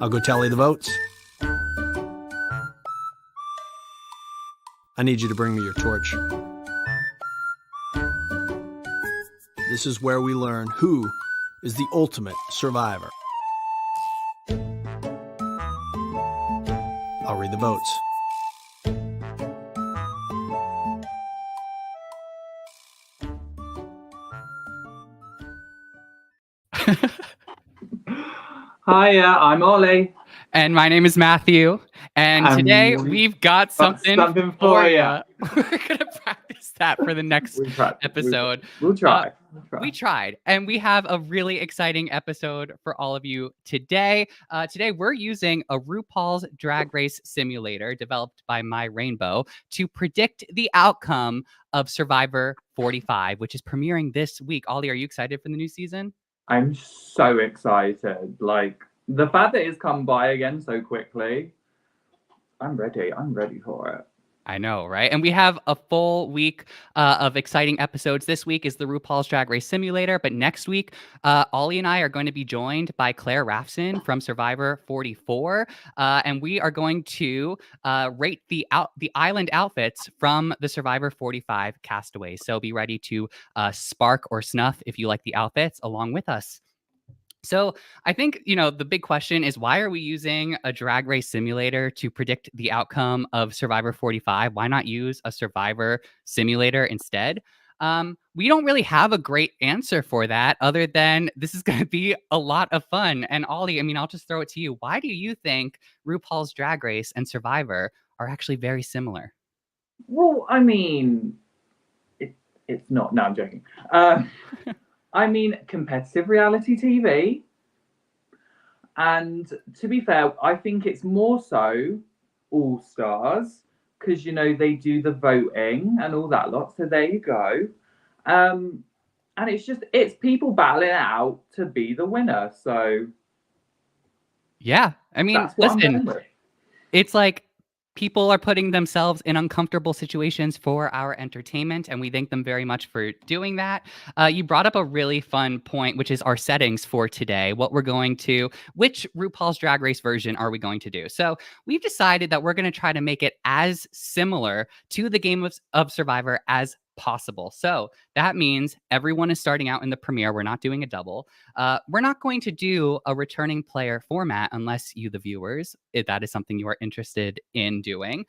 I'll go tally the votes. I need you to bring me your torch. This is where we learn who is the ultimate survivor. I'll read the votes. Hi, I'm Oli. And my name is Matthew. And today we've got something for you. We're going to practice that for the next episode. We'll try. We tried. And we have a really exciting episode for all of you today. Today, we're using a Rupaul's Drag Race simulator developed by My Rainbow to predict the outcome of Survivor 45, which is premiering this week. Oli, are you excited for the new season? I'm so excited. Like, the fact that it's come by again so quickly, I'm ready. I'm ready for it. I know, right? And we have a full week of exciting episodes. This week is the RuPaul's Drag Race Simulator, but next week, Oli and I are going to be joined by Claire Rafson from Survivor 44, and we are going to rate the island outfits from the Survivor 45 castaways. So be ready to spark or snuff if you like the outfits along with us. So I think, the big question is, why are we using a drag race simulator to predict the outcome of Survivor 45? Why not use a Survivor simulator instead? We don't really have a great answer for that other than this is going to be a lot of fun. And Oli, I'll just throw it to you. Why do you think RuPaul's Drag Race and Survivor are actually very similar? Well, it's not. No, I'm joking. Competitive reality TV. And to be fair, I think it's more so All Stars because, they do the voting and all that lot. So there you go. And it's people battling out to be the winner. So. Yeah. Listen, it's like people are putting themselves in uncomfortable situations for our entertainment, and we thank them very much for doing that. You brought up a really fun point, which is our settings for today. Which RuPaul's Drag Race version are we going to do? So we've decided that we're going to try to make it as similar to the game of Survivor as possible. So that means everyone is starting out in the premiere. We're not doing a double. We're not going to do a returning player format unless you, the viewers, if that is something you are interested in doing.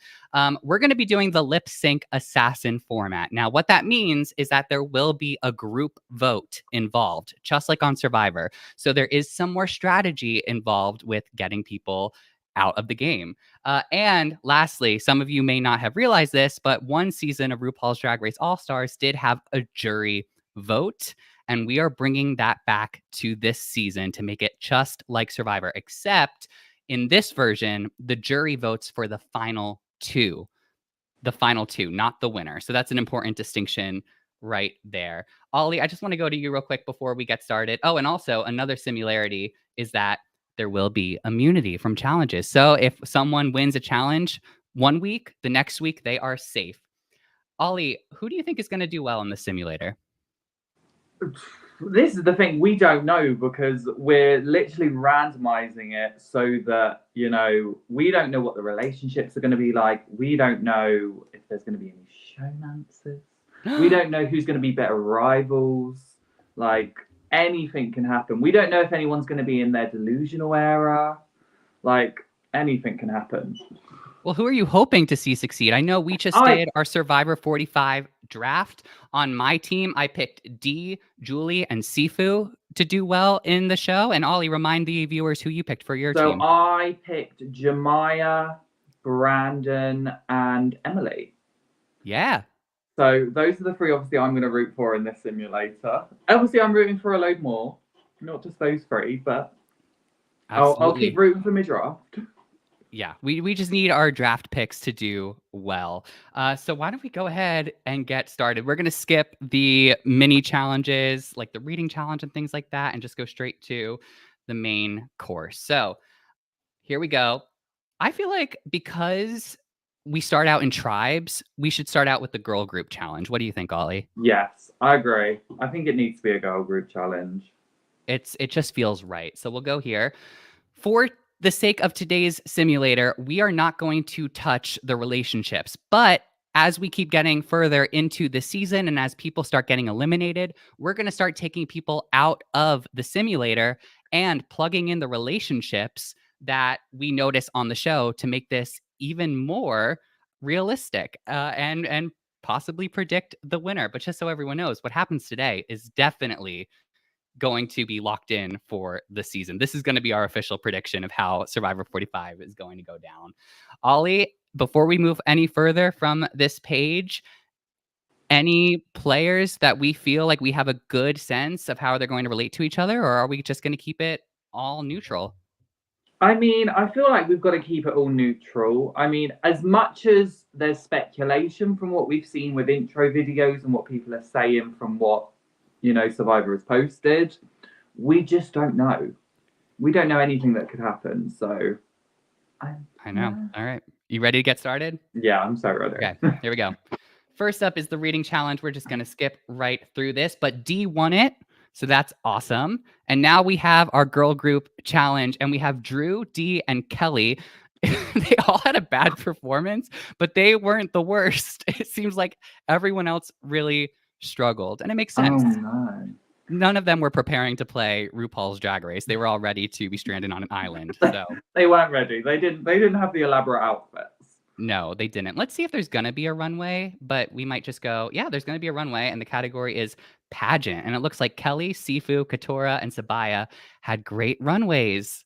We're going to be doing the lip sync assassin format. Now, what that means is that there will be a group vote involved, just like on Survivor. So there is some more strategy involved with getting people out of the game. And lastly, some of you may not have realized this, but one season of RuPaul's Drag Race All-Stars did have a jury vote, and we are bringing that back to this season to make it just like Survivor, except in this version, the jury votes for the final two, not the winner. So that's an important distinction right there. Oli, I just want to go to you real quick before we get started. Oh, and also another similarity is that there will be immunity from challenges. So if someone wins a challenge one week, the next week they are safe. Oli, who do you think is going to do well in the simulator? This is the thing. We don't know because we're literally randomizing it so that, we don't know what the relationships are going to be like. We don't know if there's going to be any showmances. We don't know who's going to be better rivals. Like, anything can happen. We don't know if anyone's going to be in their delusional era. Like, anything can happen. Well, who are you hoping to see succeed? I know we just did our Survivor 45 draft. On my team, I picked Dee, Julie, and Sifu to do well in the show. And Oli, remind the viewers who you picked for your team. So I picked Jemiah, Brandon, and Emily. Yeah. So those are the three, obviously, I'm going to root for in this simulator. Obviously, I'm rooting for a load more. Not just those three, but I'll keep rooting for my draft. Yeah, we just need our draft picks to do well. So why don't we go ahead and get started? We're going to skip the mini challenges, like the reading challenge and things like that, and just go straight to the main course. So here we go. I feel like because we start out in tribes, we should start out with the girl group challenge. What do you think, Oli? Yes, I agree. I think it needs to be a girl group challenge. It just feels right. So we'll go here. For the sake of today's simulator, we are not going to touch the relationships. But as we keep getting further into the season and as people start getting eliminated, we're going to start taking people out of the simulator and plugging in the relationships that we notice on the show to make this even more realistic and possibly predict the winner. But just so everyone knows, what happens today is definitely going to be locked in for the season. This is going to be our official prediction of how Survivor 45 is going to go down. Oli, before we move any further from this page, any players that we feel like we have a good sense of how they're going to relate to each other, or are we just going to keep it all neutral? I mean, I feel like we've got to keep it all neutral. I mean, as much as there's speculation from what we've seen with intro videos and what people are saying from what, Survivor has posted, we just don't know. We don't know anything that could happen. So I know. Yeah. All right. You ready to get started? Yeah, I'm so ready. Okay, here we go. First up is the reading challenge. We're just going to skip right through this, but D won it. So that's awesome. And now we have our girl group challenge, and we have Drew, Dee, and Kelly. They all had a bad performance, but they weren't the worst. It seems like everyone else really struggled, and it makes sense. Oh, no. None of them were preparing to play RuPaul's Drag Race. They were all ready to be stranded on an island. So they weren't ready. They didn't have the elaborate outfits. No, they didn't. Let's see if there's going to be a runway, but we might just go, yeah, there's going to be a runway, and the category is pageant. And it looks like Kelly, Sifu, Katora, and Sabaya had great runways.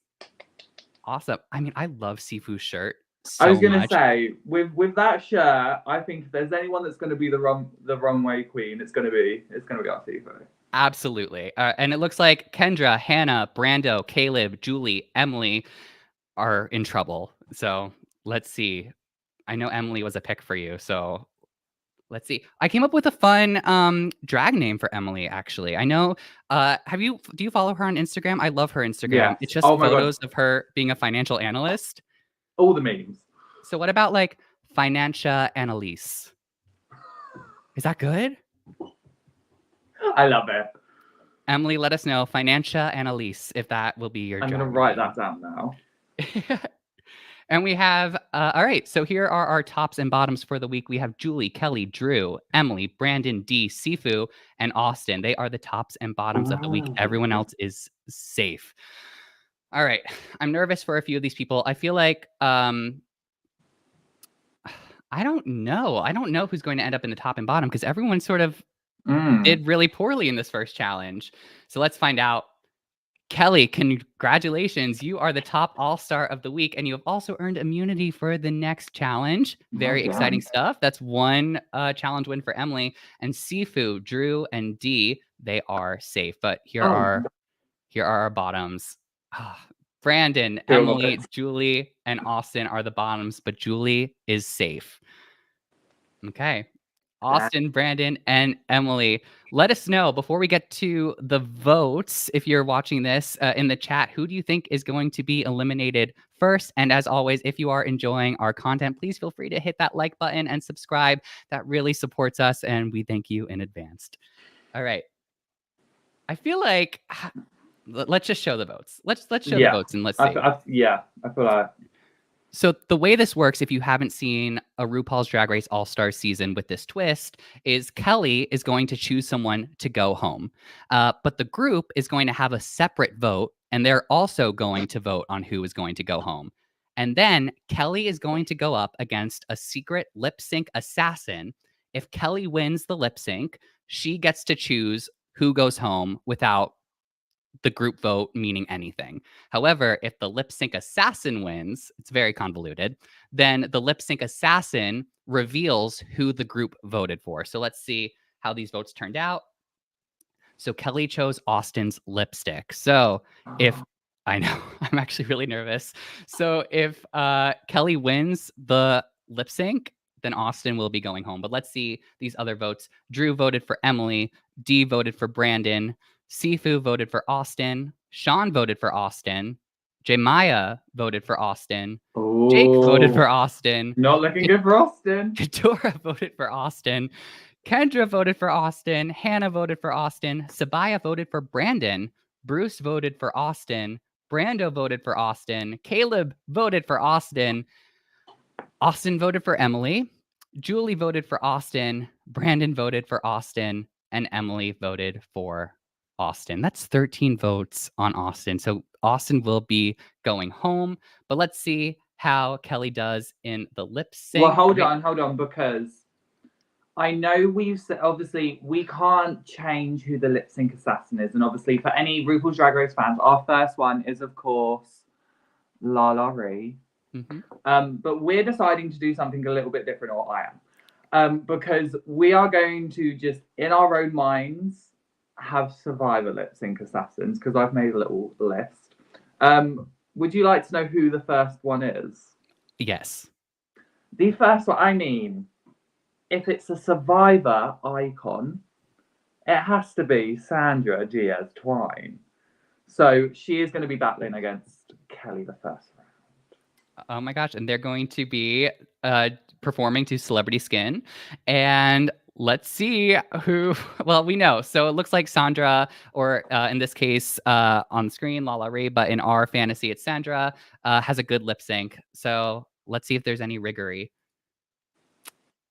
Awesome. I mean, I love Sifu's shirt so I was going to say, with that shirt, I think if there's anyone that's going to be the runway queen, it's going to be our Sifu. Absolutely. And it looks like Kendra, Hannah, Brando, Caleb, Julie, Emily are in trouble. So let's see. I know Emily was a pick for you, so let's see. I came up with a fun drag name for Emily, actually. I know, do you follow her on Instagram? I love her Instagram. Yes. It's just photos of her being a financial analyst. All the memes. So what about like Financia Annalise? Is that good? I love it. Emily, let us know. Financia Annalise, if that will be your I'm drag going to write name. that down now. And we have, all right, so here are our tops and bottoms for the week. We have Julie, Kelly, Drew, Emily, Brandon, Dee, Sifu, and Austin. They are the tops and bottoms of the week. Everyone else is safe. All right, I'm nervous for a few of these people. I feel like, I don't know. I don't know who's going to end up in the top and bottom because everyone sort of did really poorly in this first challenge. So let's find out. Kelly, congratulations. You are the top all-star of the week, and you have also earned immunity for the next challenge. Very exciting stuff. That's one challenge win for Emily. And Sifu, Drew, and Dee, they are safe. But here are our bottoms. Brandon, Emily, Julie, and Austin are the bottoms, but Julie is safe. Okay. Austin, Brandon, and Emily, let us know before we get to the votes, if you're watching this in the chat, who do you think is going to be eliminated first? And as always, if you are enjoying our content, please feel free to hit that like button and subscribe. That really supports us, and we thank you in advance. All right. I feel like let's just show the votes. Let's show the votes and let's see. I feel like. So the way this works, if you haven't seen a RuPaul's Drag Race All-Star season with this twist, is Kelly is going to choose someone to go home. But the group is going to have a separate vote, and they're also going to vote on who is going to go home. And then Kelly is going to go up against a secret lip sync assassin. If Kelly wins the lip sync, she gets to choose who goes home without the group vote meaning anything. However, if the lip sync assassin wins, it's very convoluted, then the lip sync assassin reveals who the group voted for. So let's see how these votes turned out. So Kelly chose Austin's lipstick. So if I know, I'm actually really nervous. So if Kelly wins the lip sync, then Austin will be going home. But let's see these other votes. Drew voted for Emily. Dee voted for Brandon. Sifu voted for Austin. Sean voted for Austin. Jemaya voted for Austin. Ooh. Jake voted for Austin. Not looking good for Austin. Katora voted for Austin. Kendra voted for Austin. Hannah voted for Austin. Sabaya voted for Brandon. Bruce voted for Austin. Brando voted for Austin. Caleb voted for Austin. Austin voted for Emily. Julie voted for Austin. Brandon voted for Austin. And Emily voted for Austin. That's 13 votes on Austin. So Austin will be going home. But let's see how Kelly does in the lip sync. Well, hold on, because I know we've said, obviously, we can't change who the lip sync assassin is. And obviously, for any RuPaul's Drag Race fans, our first one is, of course, La Ree. Mm-hmm. But we're deciding to do something a little bit different, or I am. Because we are going to just, in our own minds, have Survivor lip sync assassins, because I've made a little list. Would you like to know who the first one is? Yes. The first one, I mean, if it's a Survivor icon, it has to be Sandra Diaz-Twine. So she is going to be battling against Kelly the first round. Oh my gosh. And they're going to be performing to Celebrity Skin. And let's see who, well, we know. So it looks like Sandra, or in this case, on screen, La Ree, but in our fantasy, it's Sandra, has a good lip sync. So let's see if there's any riggery.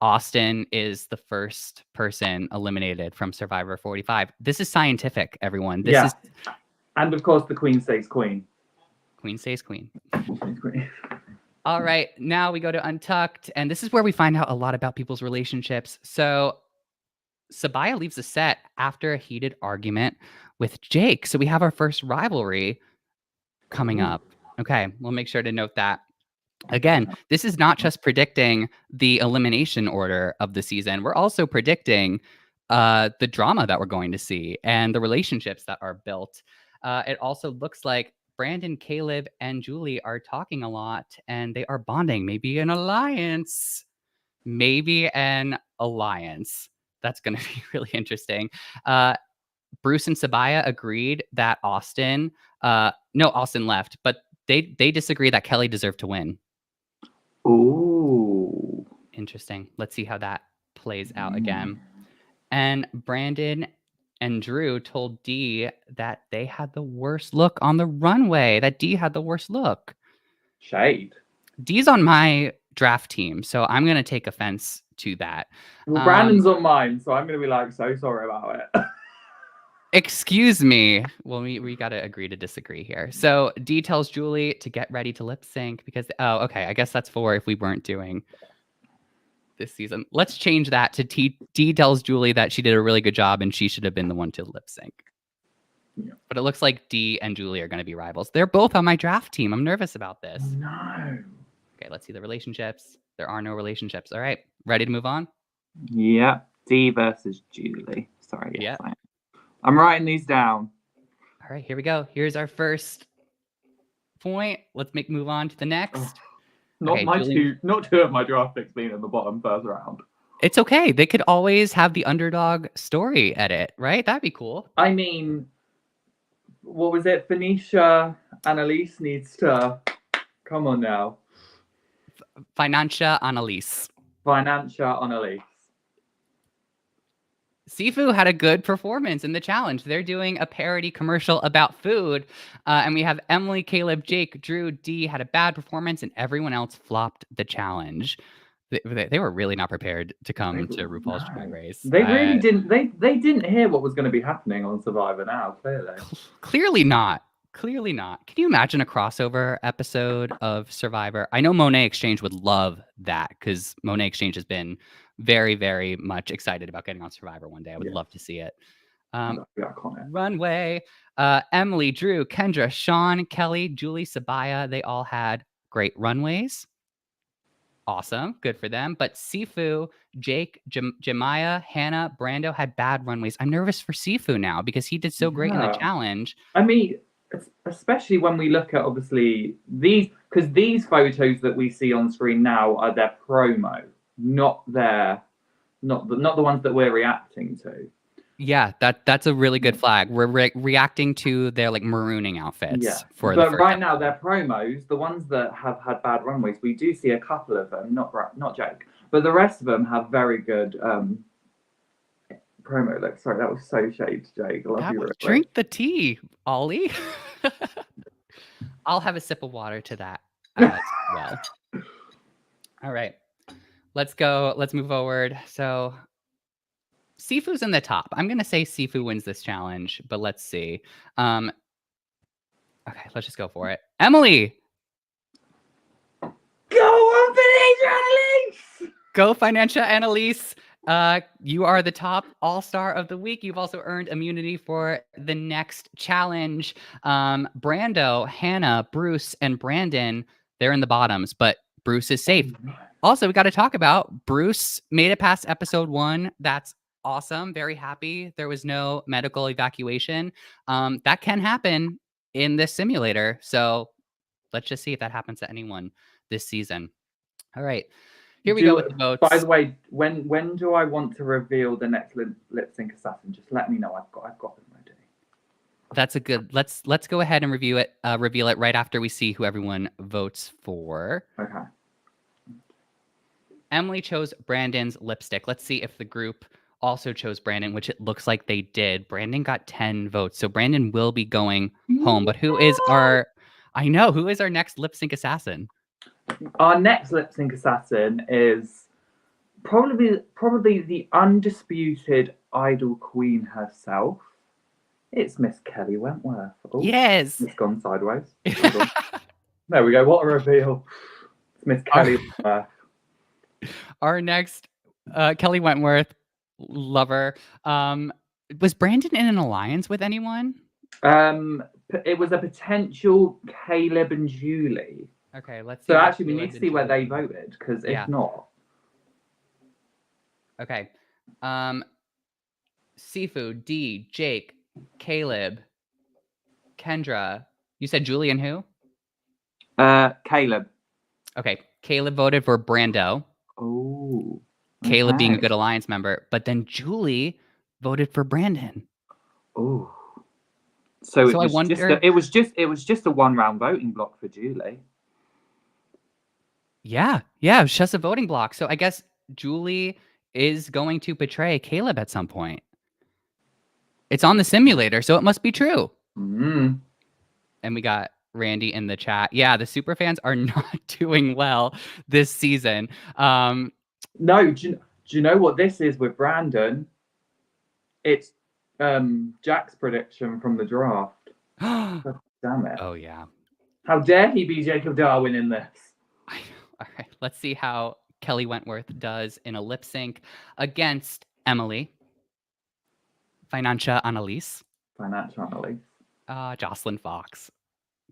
Austin is the first person eliminated from Survivor 45. This is scientific, everyone. This is... And of course, the queen stays queen. Queen stays queen. Queen. All right, now we go to Untucked, and this is where we find out a lot about people's relationships. So Sabaya leaves the set after a heated argument with Jake. So we have our first rivalry coming up. Okay, we'll make sure to note that. Again, this is not just predicting the elimination order of the season. We're also predicting the drama that we're going to see and the relationships that are built. It also looks like Brandon, Caleb, and Julie are talking a lot, and they are bonding. Maybe an alliance. Maybe an alliance. That's going to be really interesting. Bruce and Sabaya agreed that Austin left, but they disagree that Kelly deserved to win. Ooh. Interesting. Let's see how that plays out again. And Brandon and Drew told Dee that they had the worst look on the runway, that Dee had the worst look. Shade. Dee's on my draft team, so I'm going to take offense to that. Well, Brandon's on mine, so I'm going to be like, so sorry about it. Excuse me. Well, we got to agree to disagree here. So Dee tells Julie to get ready to lip sync because, okay, I guess that's for if we weren't doing this season. Let's change that to Dee tells Julie that she did a really good job and she should have been the one to lip sync. Yeah. But it looks like Dee and Julie are going to be rivals. They're both on my draft team. I'm nervous about this. No. Okay, let's see the relationships. There are no relationships. All right, ready to move on? Yeah, Dee versus Julie. Sorry. Yes, yeah. I'm writing these down. All right, here we go. Here's our first point. Let's move on to the next. Not two of my draft picks being in the bottom first round. It's okay. They could always have the underdog story edit, right? That'd be cool. I mean, what was it? Phoenicia Annalise needs to come on now. Financia Annalise. Sifu had a good performance in the challenge. They're doing a parody commercial about food. And we have Emily, Caleb, Jake, Drew, Dee had a bad performance, and everyone else flopped the challenge. They were really not prepared to come to RuPaul's Drag Race. They really didn't. They didn't hear what was going to be happening on Survivor now, clearly. Clearly not. Can you imagine a crossover episode of Survivor? I know Monet Exchange would love that because Monet Exchange has been very, very much excited about getting on Survivor one day. I would love to see it. Runway, Emily, Drew, Kendra, Sean, Kelly, Julie, Sabaya, they all had great runways. Awesome. Good for them. But Sifu, Jake, Jemiah, Hannah, Brando had bad runways. I'm nervous for Sifu now because he did so great in the challenge. I mean, especially when we look at obviously these photos that we see on screen now are their promo, not the ones that we're reacting to. Yeah, that's a really good flag. We're reacting to their like marooning outfits. Yeah, but right now their promos, the ones that have had bad runways, we do see a couple of them, not Jake, but the rest of them have very good promo looks. Sorry, that was so shade, Jake. I love you. Drink the tea, Ollie. I'll have a sip of water to that as well. All right. Let's go. Let's move forward. So Sifu's in the top. I'm going to say Sifu wins this challenge, but let's see. Okay, let's just go for it. Emily! Go on, Financial Annalise! Go, Financial Annalise. You are the top all-star of the week. You've also earned immunity for the next challenge. Brando, Hannah, Bruce, and Brandon, they're in the bottoms, but Bruce is safe. Also, we got to talk about Bruce made it past episode 1. That's awesome. Very happy. There was no medical evacuation. That can happen in this simulator. So let's just see if that happens to anyone this season. All right. Here we go with the votes. By the way, when do I want to reveal the next lip sync assassin? Just let me know. I've got them ready. That's a good. Let's go ahead and reveal it right after we see who everyone votes for. Okay. Emily chose Brandon's lipstick. Let's see if the group also chose Brandon, which it looks like they did. Brandon got 10 votes, so Brandon will be going home. But who is our next lip sync assassin? Our next lip sync assassin is probably the undisputed idol queen herself. It's Miss Kelly Wentworth. Oh, yes. It's gone sideways. There we go. What a reveal. It's Miss Kelly Wentworth. Our next Kelly Wentworth lover. Was Brandon in an alliance with anyone? It was a potential Caleb and Julie. Okay, let's see. So actually, we need to see where they voted, because if not. Okay. Seafood, D, Jake, Caleb, Kendra. You said Julie and who? Caleb. Okay, Caleb voted for Brando. Oh. Caleb being a good alliance member, but then Julie voted for Brandon. Oh. So it was just a 1-round voting block for Julie. Yeah, it was just a voting block. So I guess Julie is going to betray Caleb at some point. It's on the simulator, so it must be true. Mm-hmm. And we got Randy in the chat. Yeah, the super fans are not doing well this season. No, do you know what this is with Brandon? It's Jack's prediction from the draft. Damn it. Oh, yeah. How dare he be Jacob Darwin in this? All right, let's see how Kelly Wentworth does in a lip sync against Emily. Financial Annalise. Jocelyn Fox.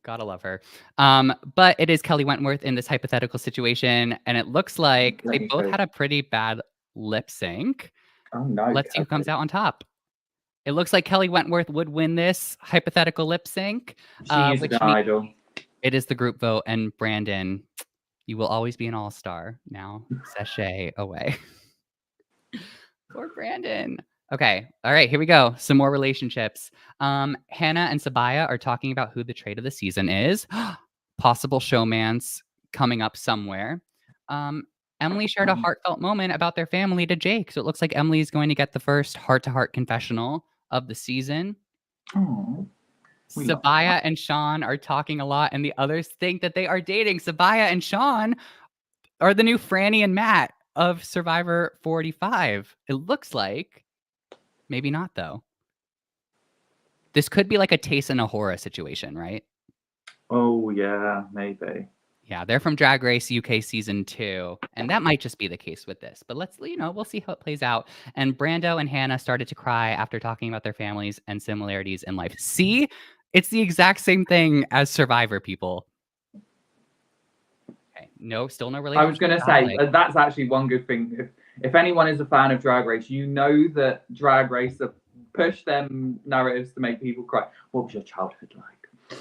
Gotta love her. But it is Kelly Wentworth in this hypothetical situation, and it looks like they both had a pretty bad lip sync. Oh no! Let's see who comes out on top. It looks like Kelly Wentworth would win this hypothetical lip sync. She's an idol. It is the group vote, and Brandon, you will always be an all-star. Now, sashay away. Poor Brandon. Okay. All right. Here we go. Some more relationships. Hannah and Sabaya are talking about who the trade of the season is. Possible showmance coming up somewhere. Emily shared a heartfelt moment about their family to Jake. So it looks like Emily is going to get the first heart-to-heart confessional of the season. Oh. Sabaya and Sean are talking a lot, and the others think that they are dating. Sabaya and Sean are the new Franny and Matt of Survivor 45. It looks like. Maybe not, though. This could be like a Taste and a Horror situation, right? Oh, yeah, maybe. Yeah, they're from Drag Race UK Season 2, and that might just be the case with this. But we'll see how it plays out. And Brando and Hannah started to cry after talking about their families and similarities in life. See? It's the exact same thing as Survivor, people. Okay, no, still no relationship. I was going to say, that's actually one good thing. If anyone is a fan of Drag Race, you know that Drag Race have pushed them narratives to make people cry. What was your childhood like?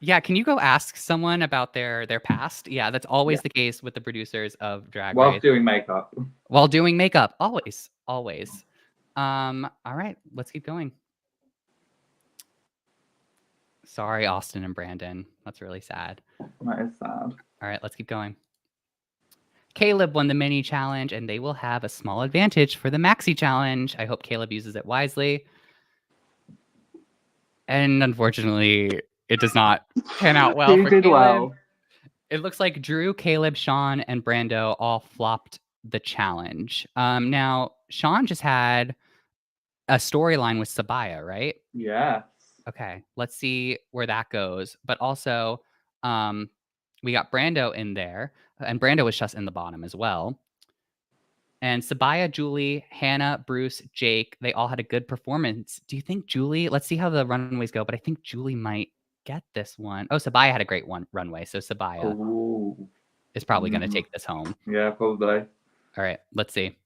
Yeah, can you go ask someone about their past? Yeah, that's always the case with the producers of Drag Race. While doing makeup. While doing makeup, always. All right, let's keep going. Sorry, Austin and Brandon. That's really sad. That is sad. All right, let's keep going. Caleb won the mini challenge, and they will have a small advantage for the maxi challenge. I hope Caleb uses it wisely. And unfortunately, it does not pan out well Who for did Caleb. well? It looks like Drew, Caleb, Sean, and Brando all flopped the challenge. Now, Sean just had a storyline with Sabaya, right? Yes. Okay, let's see where that goes. But also, we got Brando in there, and Brando was just in the bottom as well. And Sabaya, Julie, Hannah, Bruce, Jake, they all had a good performance. Do you think Julie, let's see how the runways go, but I think Julie might get this one. Oh, Sabaya had a great runway, so Sabaya is probably going to take this home. Yeah, probably. All right, let's see.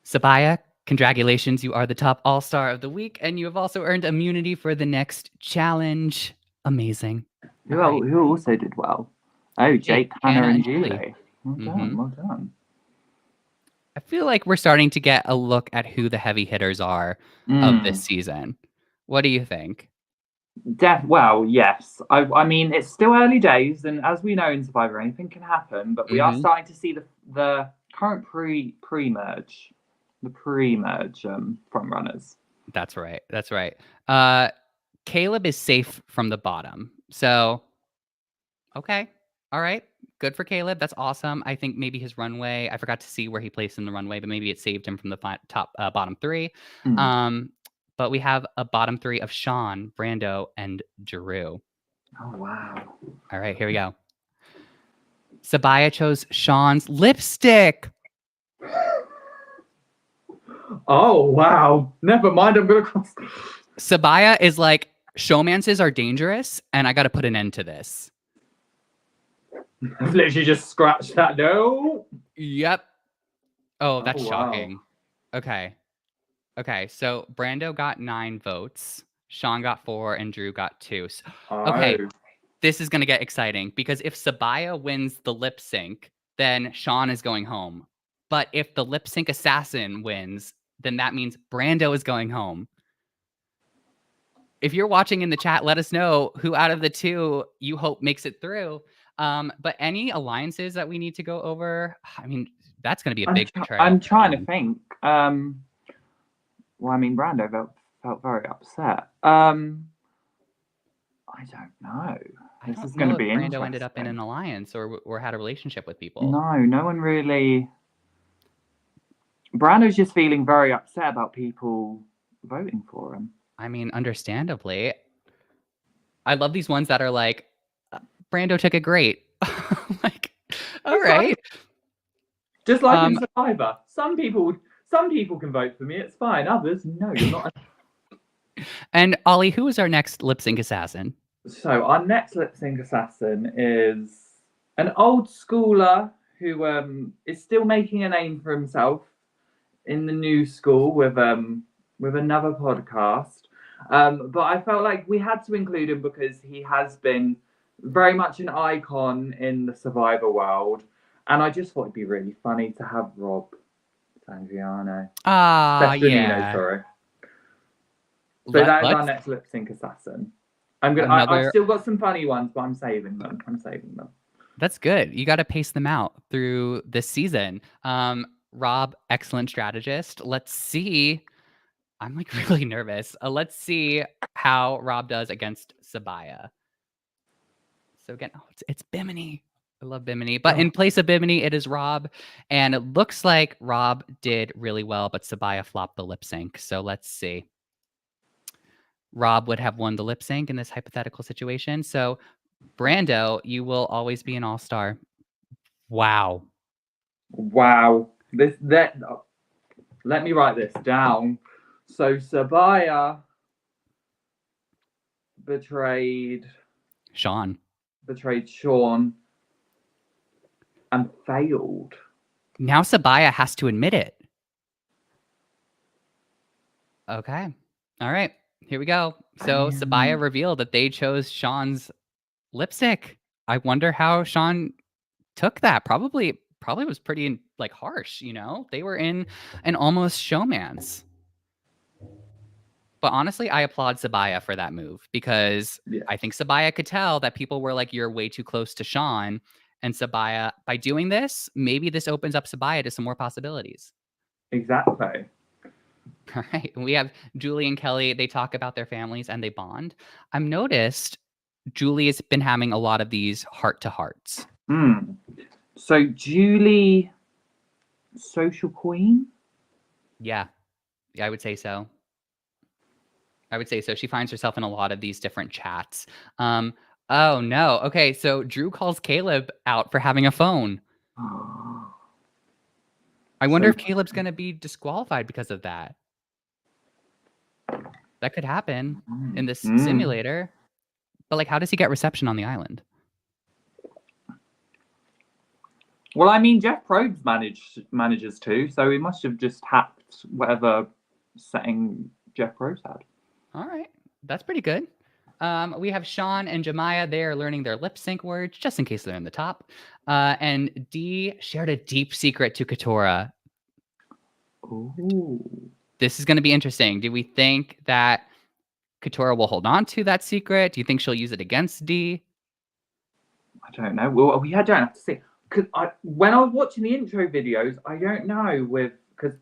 Sabaya, congratulations. You are the top all-star of the week, and you have also earned immunity for the next challenge. Amazing. Who also did well? Oh, Jake, Hannah, and Julie. Well done, well done. I feel like we're starting to get a look at who the heavy hitters are of this season. What do you think? Well, yes. I mean, it's still early days, and as we know in Survivor, anything can happen. But we are starting to see the current pre-merge front runners. That's right. That's right. Caleb is safe from the bottom. So, okay. All right. Good for Caleb. That's awesome. I think maybe his runway, I forgot to see where he placed in the runway, but maybe it saved him from the bottom three. But we have a bottom three of Sean, Brando, and Drew. Oh, wow. All right, here we go. Sabaya chose Sean's lipstick. Oh, wow. Never mind. I'm going to cross. Sabaya is like, showmances are dangerous, and I got to put an end to this. I've literally just scratched that. No. Yep. Oh, that's shocking. Okay. Okay, so Brando got 9 votes, Sean got 4, and Drew got 2. Okay, this is going to get exciting because if Sabaya wins the lip sync, then Sean is going home. But if the lip sync assassin wins, then that means Brando is going home. If you're watching in the chat, let us know who out of the two you hope makes it through. But any alliances that we need to go over? I mean, that's going to be a big betrayal. I'm trying to think. Well, I mean, Brando felt very upset. I don't know. This is going to be interesting. Brando ended up in an alliance or had a relationship with people. No one really. Brando's just feeling very upset about people voting for him. I mean, understandably. I love these ones that are like, Brando took it great. Like, all right. Just like in Survivor. Some people can vote for me. It's fine. Others, no, you're not. And Oli, who is our next lip sync assassin? So our next lip sync assassin is an old schooler who is still making a name for himself in the new school with another podcast. But I felt like we had to include him because he has been very much an icon in the Survivor world. And I just thought it'd be really funny to have Rob Sandriano. Yeah. Sorry. So that is our next lip sync assassin. I've still got some funny ones, but I'm saving them. That's good. You got to pace them out through this season. Rob, excellent strategist. Let's see. I'm like really nervous. Let's see how Rob does against Sabaya. So again, it's Bimini. I love Bimini. But in place of Bimini, it is Rob. And it looks like Rob did really well, but Sabaya flopped the lip sync. So let's see. Rob would have won the lip sync in this hypothetical situation. So Brando, you will always be an all-star. Wow. Let me write this down. So Sabaya betrayed Sean and failed. Now Sabaya has to admit it. Okay. All right. Here we go. So Sabaya revealed that they chose Sean's lipstick. I wonder how Sean took that. Probably was pretty like harsh, you know? They were in an almost showman's. But honestly, I applaud Sabaya for that move because I think Sabaya could tell that people were like, you're way too close to Sean. And Sabaya, by doing this, maybe this opens up Sabaya to some more possibilities. Exactly. All right. We have Julie and Kelly. They talk about their families and they bond. I've noticed Julie has been having a lot of these heart-to-hearts. So Julie, social queen? Yeah, I would say so. She finds herself in a lot of these different chats. Oh no. Okay, so Drew calls Caleb out for having a phone. I wonder if Caleb's going to be disqualified because of that. That could happen in this simulator. But like, how does he get reception on the island? Well, I mean, Jeff Probst manages too, so he must have just hacked whatever setting Jeff Probst had. All right, that's pretty good. We have Sean and Jemiah. They are learning their lip sync words just in case they're in the top. And Dee shared a deep secret to Katora. Ooh. This is going to be interesting. Do we think that Katora will hold on to that secret? Do you think she'll use it against Dee? I don't know. Well, we don't have to see. Because when I was watching the intro videos, I don't know because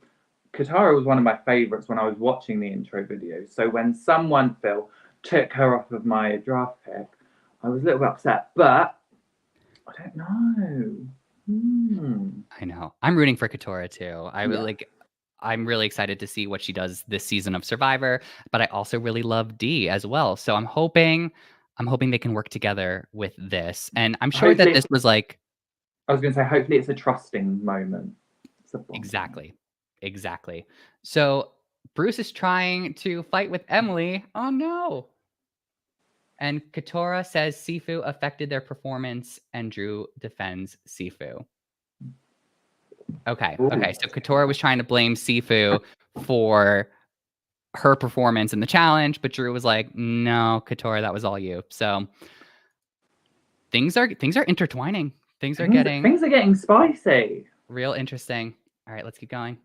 Katara was one of my favorites when I was watching the intro videos. So when someone, Phil, took her off of my draft pick, I was a little bit upset. But I don't know. I know. I'm rooting for Katora too. I'm really excited to see what she does this season of Survivor, but I also really love Dee as well. So I'm hoping they can work together with this. And I'm sure that this was like, I was going to say, hopefully it's a trusting moment. Exactly. So Bruce is trying to fight with Emily. Oh no. And Katora says Sifu affected their performance and Drew defends Sifu. Okay. So Katora was trying to blame Sifu for her performance in the challenge, but Drew was like, "No, Katora, that was all you." So things are intertwining. Things are getting spicy. Real interesting. All right, let's keep going.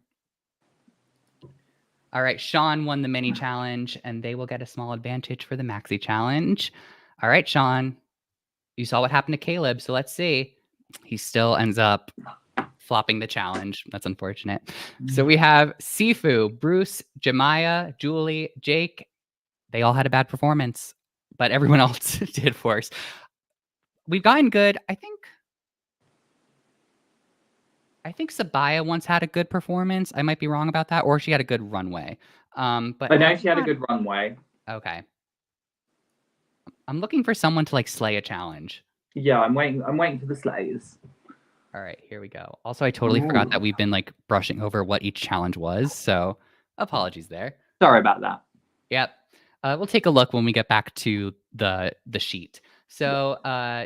All right, Sean won the mini challenge, and they will get a small advantage for the maxi challenge. All right, Sean, you saw what happened to Caleb, so let's see. He still ends up flopping the challenge. That's unfortunate. So we have Sifu, Bruce, Jemiah, Julie, Jake. They all had a bad performance, but everyone else did worse. We've gotten good. I think Sabaya once had a good performance. I might be wrong about that, or she had a good runway. But I know she had a good runway. Okay. I'm looking for someone to like slay a challenge. Yeah, I'm waiting for the slays. All right, here we go. Also, I totally forgot that we've been like brushing over what each challenge was, so apologies there. Sorry about that. Yep. We'll take a look when we get back to the sheet. So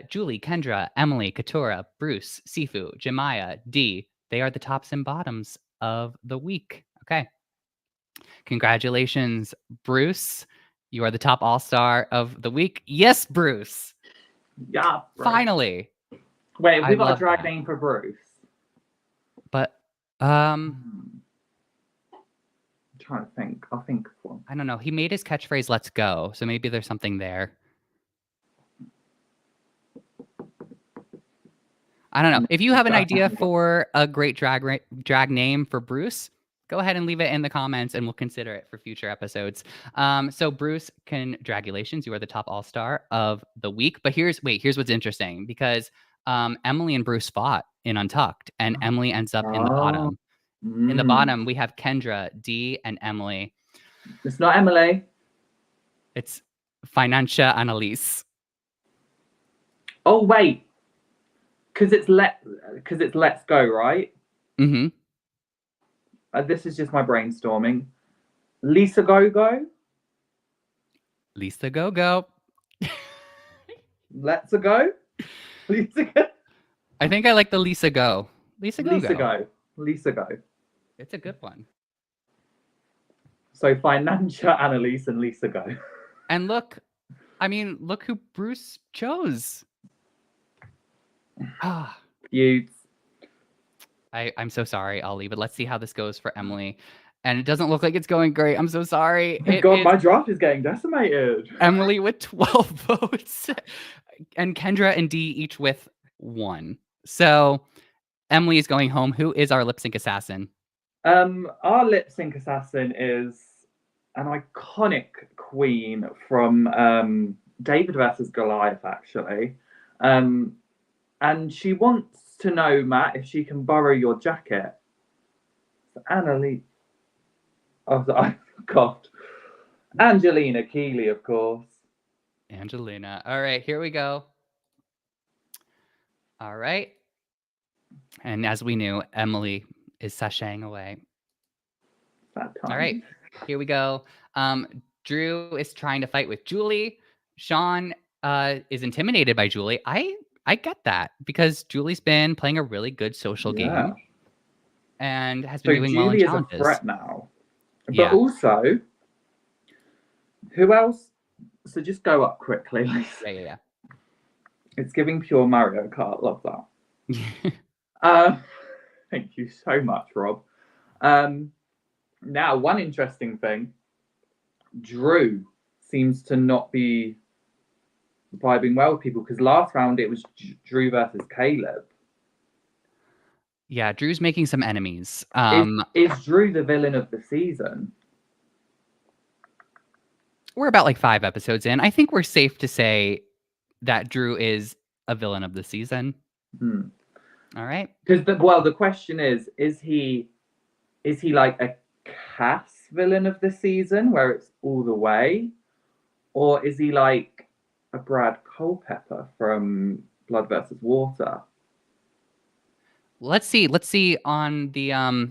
Julie, Kendra, Emily, Katora, Bruce, Sifu, Jemiah, Dee, they are the tops and bottoms of the week. Okay. Congratulations, Bruce. You are the top all-star of the week. Yes, Bruce. Yeah. Bruce. Finally. Wait, we've got a drag name for Bruce. But I'm trying to think. I'll think of one. I don't know. He made his catchphrase "Let's go," so maybe there's something there. I don't know. If you have an idea for a great drag name for Bruce, go ahead and leave it in the comments, and we'll consider it for future episodes. So Bruce, congratulations, you are the top all-star of the week. But here's what's interesting, because Emily and Bruce fought in Untucked, and Emily ends up in the bottom. In the bottom, we have Kendra, Dee, and Emily. It's not Emily. It's Financia Annalise. Oh wait, because it's Let's Go, right? Mm-hmm. This is just my brainstorming. Lisa Go-Go. Lisa Go-Go. Let's go. Lisa Go. I think I like the Lisa Go. Lisa Go. Lisa Go. It's a good one. So Financia, Annalise, and Lisa Go. And look who Bruce chose. Cute. I'm so sorry. I'll leave it. Let's see how this goes for Emily. And it doesn't look like it's going great. I'm so sorry. God, my draft is getting decimated. Emily with 12 votes. And Kendra and Dee each with 1. So Emily is going home. Who is our lip sync assassin? Our lip sync assassin is an iconic queen from David versus Goliath, actually. And she wants to know, Matt, if she can borrow your jacket. Annalise. Oh, I coughed. Angelina Keeley, of course. Angelina. All right, here we go. All right. And as we knew, Emily is sashaying away. All right, here we go. Drew is trying to fight with Julie. Sean is intimidated by Julie. I get that because Julie's been playing a really good social game and has been doing well in challenges. Julie is a threat now. But also, who else? So just go up quickly. Yeah. It's giving pure Mario Kart. Love that. Thank you so much, Rob. Now, one interesting thing. Drew seems to not be vibing well with people because last round it was Drew versus Caleb. Yeah, Drew's making some enemies. Is Drew the villain of the season? We're about like 5 episodes in. I think we're safe to say that Drew is a villain of the season. All right. Because the question is he like a Cass villain of the season where it's all the way, or is he like a Brad Culpepper from Blood versus Water? Let's see on the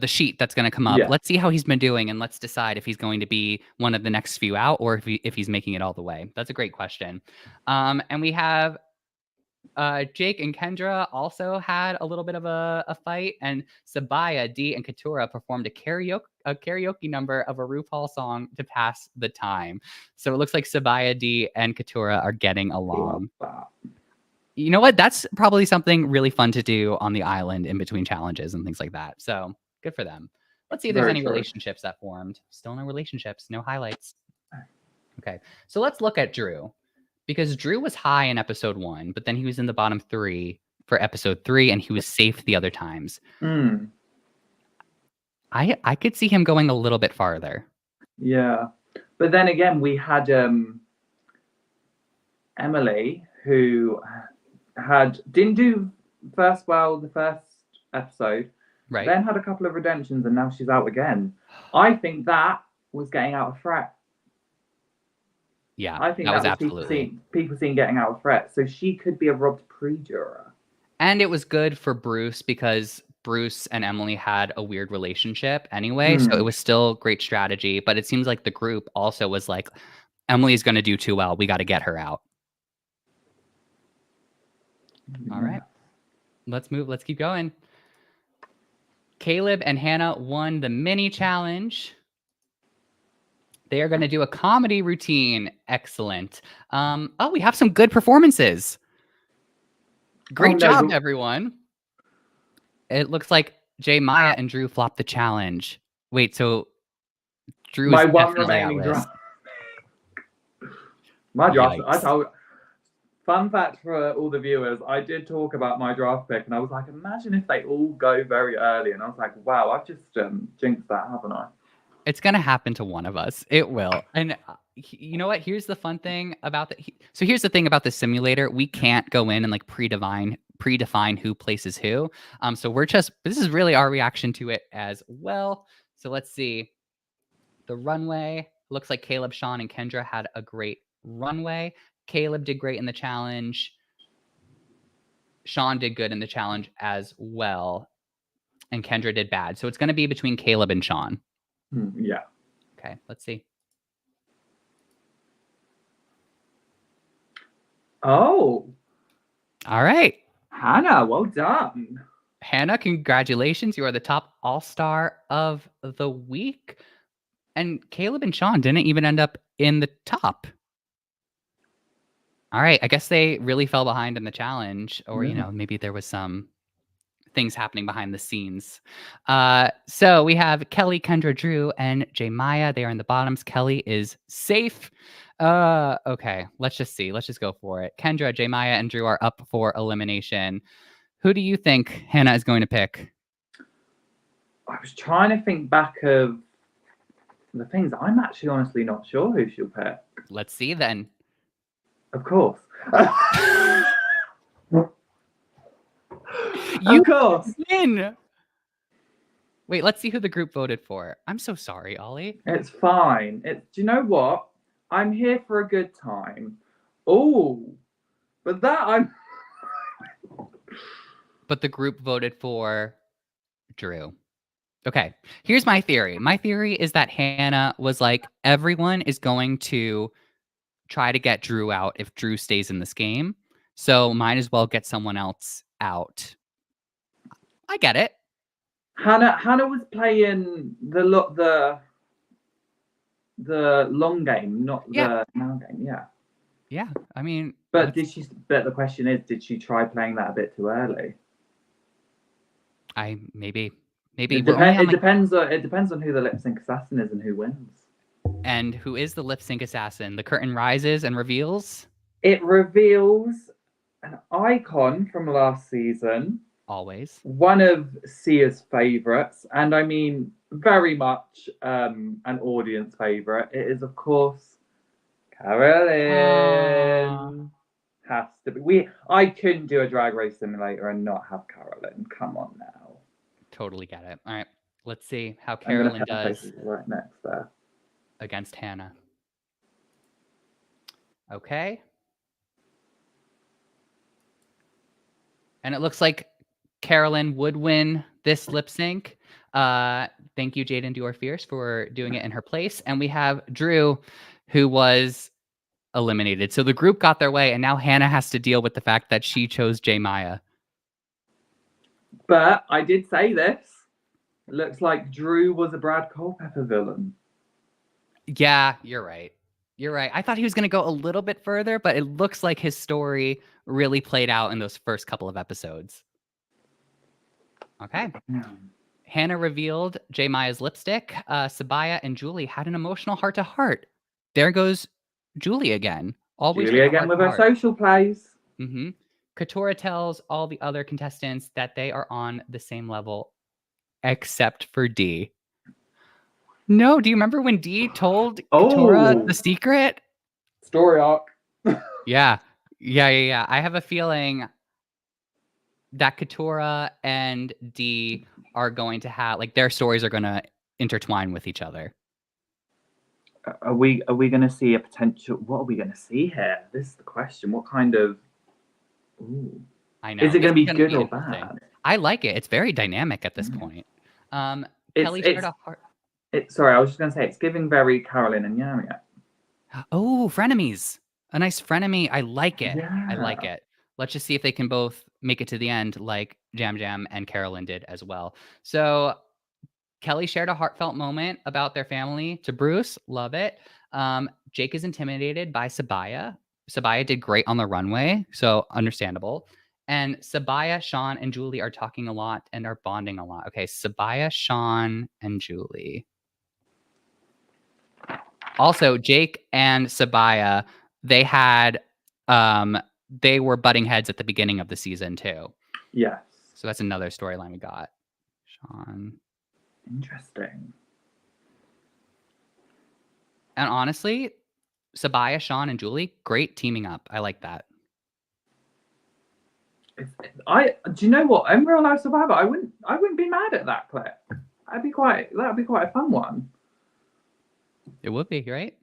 sheet that's going to come up. Yeah. Let's see how he's been doing, and let's decide if he's going to be one of the next few out or if he's making it all the way. That's a great question. And we have Jake and Kendra also had a little bit of a fight, and Sabaya, Dee, and Katura performed a karaoke number of a RuPaul song to pass the time. So it looks like Sabaya, Dee, and Katura are getting along. You know what? That's probably something really fun to do on the island in between challenges and things like that. So good for them. Let's see if there's any relationships that formed. Still no relationships, no highlights. Okay, so let's look at Drew. Because Drew was high in episode 1, but then he was in the bottom 3 for episode 3, and he was safe the other times. I could see him going a little bit farther. Yeah. But then again, we had Emily, who didn't do the first episode, right? Then had a couple of redemptions, and now she's out again. I think that was getting out of threat. Yeah, I think that was absolutely people seeing getting out of threat. So she could be a robbed pre-juror. And it was good for Bruce because Bruce and Emily had a weird relationship anyway. So it was still great strategy. But it seems like the group also was like, Emily's going to do too well. We got to get her out. All right. Let's move. Let's keep going. Caleb and Hannah won the mini challenge. They are going to do a comedy routine. Excellent. Oh, we have some good performances. Great job, everyone. It looks like Jay, Maya, and Drew flopped the challenge. Wait, so Drew is definitely out list. My draft. Fun fact for all the viewers, I did talk about my draft pick, and I was like, imagine if they all go very early. And I was like, wow, I've just jinxed that, haven't I? It's going to happen to one of us. It will. And you know what? Here's the fun thing about that. So here's the thing about the simulator. We can't go in and like predefine who places who. So this is really our reaction to it as well. So let's see. The runway. Looks like Caleb, Sean, and Kendra had a great runway. Caleb did great in the challenge. Sean did good in the challenge as well. And Kendra did bad. So it's going to be between Caleb and Sean. Yeah. Okay, let's see. Oh. All right. Hannah, well done. Hannah, congratulations. You are the top all-star of the week. And Caleb and Sean didn't even end up in the top. All right. I guess they really fell behind in the challenge. Or, you know, maybe there was some things happening behind the scenes. So we have Kelly, Kendra, Drew, and Jay Maya. They are in the bottoms. Kelly is safe. Okay, let's just see. Let's just go for it. Kendra, Jay Maya, and Drew are up for elimination. Who do you think Hannah is going to pick? I was trying to think back of the things. I'm actually honestly not sure who she'll pick. Let's see then. Of course. You of course. win. Wait, let's see who the group voted for. I'm so sorry, Ollie. It's fine. Do you know what? I'm here for a good time. Oh, but that I'm. But the group voted for Drew. Okay, here's my theory. My theory is that Hannah was like, everyone is going to try to get Drew out if Drew stays in this game. So might as well get someone else out. I get it. Hannah was playing the long game, not the now game. Yeah. Yeah, I mean, but But the question is, did she try playing that a bit too early? Maybe. It depends on who the lip sync assassin is and who wins. And who is the lip sync assassin? The curtain rises and reveals. It reveals an icon from last season. Always. One of Sia's favorites, and I mean very much an audience favorite. It is, of course, Carolyn. Has to be. I couldn't do a Drag Race Simulator and not have Carolyn. Come on now. Totally get it. All right, let's see how Carolyn does right next there against Hannah. Okay. And it looks like Carolyn would win this lip sync. Thank you, Jaden Dior Fierce, for doing it in her place. And we have Drew, who was eliminated. So the group got their way, and now Hannah has to deal with the fact that she chose J. Maya. But I did say this. It looks like Drew was a Brad Culpepper villain. Yeah, you're right. You're right. I thought he was going to go a little bit further, but it looks like his story really played out in those first couple of episodes. Okay. Yeah. Hannah revealed J. Maya's lipstick. Sabaya and Julie had an emotional heart-to-heart. There goes Julie again. Always Julie again with her social plays. Mm-hmm. Katora tells all the other contestants that they are on the same level, except for D. No, do you remember when D told Katora the secret? Story arc. Yeah. I have a feeling that Katora and D are going to have, like, their stories are going to intertwine with each other. Are we going to see a potential? What are we going to see here? This is the question. What kind of? Ooh. I know. Is it going to be good or bad? I like it. It's very dynamic at this point. Kelly shared a heart. Sorry, I was just going to say it's giving very Carolyn and Yamia. Oh, frenemies. A nice frenemy. I like it. Yeah. I like it. Let's just see if they can both make it to the end like Jam Jam and Carolyn did as well. So Kelly shared a heartfelt moment about their family to Bruce. Love it. Jake is intimidated by Sabaya. Sabaya did great on the runway, so understandable. And Sabaya, Sean, and Julie are talking a lot and are bonding a lot. Okay, Sabaya, Sean, and Julie. Also, Jake and Sabaya, they were butting heads at the beginning of the season too. Yes. So that's another storyline we got. Sean. Interesting. And honestly, Sabaya, Sean, and Julie, great teaming up. I like that. Do you know what? In Real Life Survivor, I wouldn't be mad at that clip. That'd be quite a fun one. It would be, right?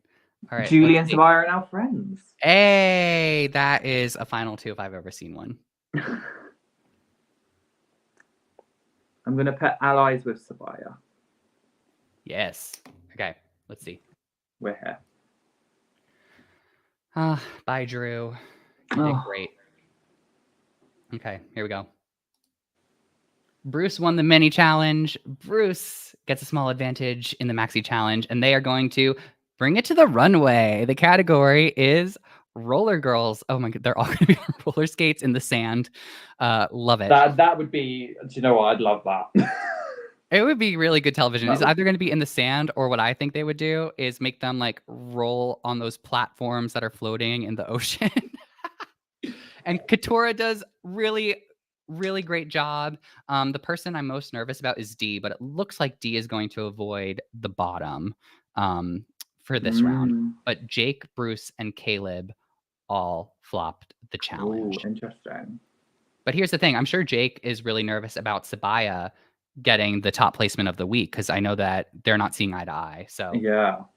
All right. Julie and Sabaya are now friends. Hey, that is a final two if I've ever seen one. I'm gonna put allies with Sabaya. Yes. Okay. Let's see. We're here. Bye, Drew. You did great. Okay, here we go. Bruce won the mini challenge. Bruce gets a small advantage in the maxi challenge, and they are going to bring it to the runway. The category is roller girls. Oh my god, they're all going to be on roller skates in the sand. Love it. That would be. Do you know what? I'd love that. It would be really good television. It's either going to be in the sand, or what I think they would do is make them like roll on those platforms that are floating in the ocean. And Katora does really really great job. The person I'm most nervous about is D, but it looks like D is going to avoid the bottom for this round. But Jake, Bruce, and Caleb all flopped the challenge. Oh, interesting. But here's the thing. I'm sure Jake is really nervous about Sabaya getting the top placement of the week because I know that they're not seeing eye to eye. So yeah. All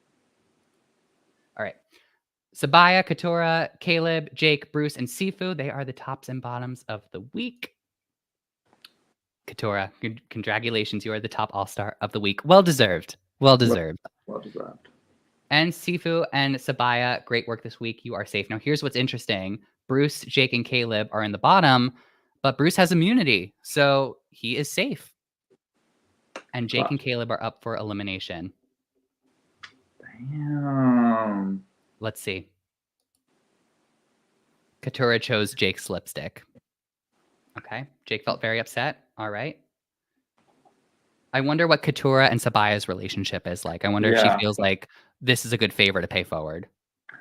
right. Sabaya, Katura, Caleb, Jake, Bruce, and Sifu. They are the tops and bottoms of the week. Katura, congratulations. You are the top all-star of the week. Well deserved. Well deserved. Well deserved. And Sifu and Sabaya, great work this week. You are safe. Now, here's what's interesting. Bruce, Jake, and Caleb are in the bottom, but Bruce has immunity, so he is safe. And Jake and Caleb are up for elimination. Damn. Let's see. Katura chose Jake's lipstick. Okay. Jake felt very upset. All right. I wonder what Katura and Sabaya's relationship is like. I wonder if she feels like this is a good favor to pay forward.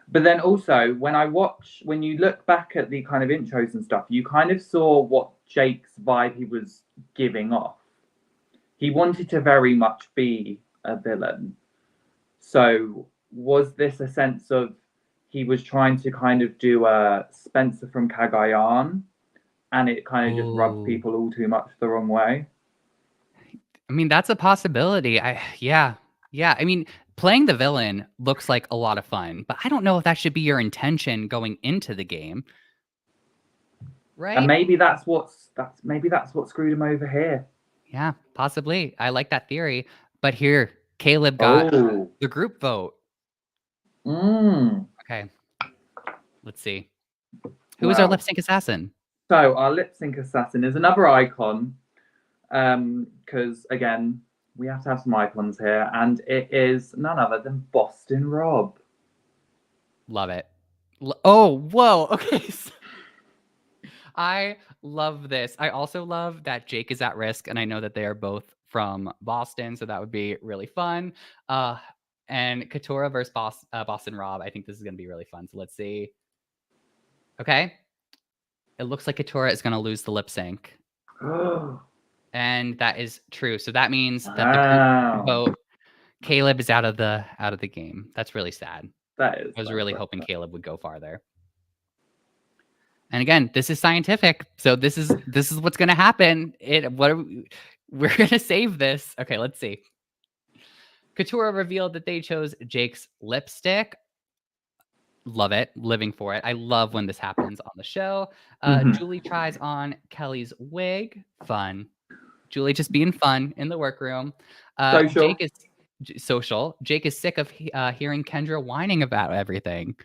But then also, when you look back at the kind of intros and stuff, you kind of saw what Jake's vibe he was giving off. He wanted to very much be a villain. So was this a sense of he was trying to kind of do a Spencer from Cagayan, and it kind of just rubbed people all too much the wrong way? I mean, that's a possibility. Yeah. I mean, playing the villain looks like a lot of fun, but I don't know if that should be your intention going into the game. Right? And maybe that's what screwed him over here. Yeah, possibly. I like that theory. But here, Caleb got the group vote. Okay. Let's see. Who is our lip sync assassin? So our lip sync assassin is another icon. Because again, we have to have some icons here, and it is none other than Boston Rob. Love it. Oh, whoa. Okay. I love this. I also love that Jake is at risk, and I know that they are both from Boston, so that would be really fun. And Katura versus Boston Rob. I think this is going to be really fun. So let's see. Okay. It looks like Katura is going to lose the lip sync. And that is true. So that means that the group vote, Caleb is out of the game. That's really sad. That is. I was really hoping Caleb would go farther. And again, this is scientific. So this is what's going to happen. We're going to save this. Okay, let's see. Katura revealed that they chose Jake's lipstick. Love it. Living for it. I love when this happens on the show. Julie tries on Kelly's wig. Fun. Julie just being fun in the workroom. Social. Jake is social. Jake is sick of hearing Kendra whining about everything.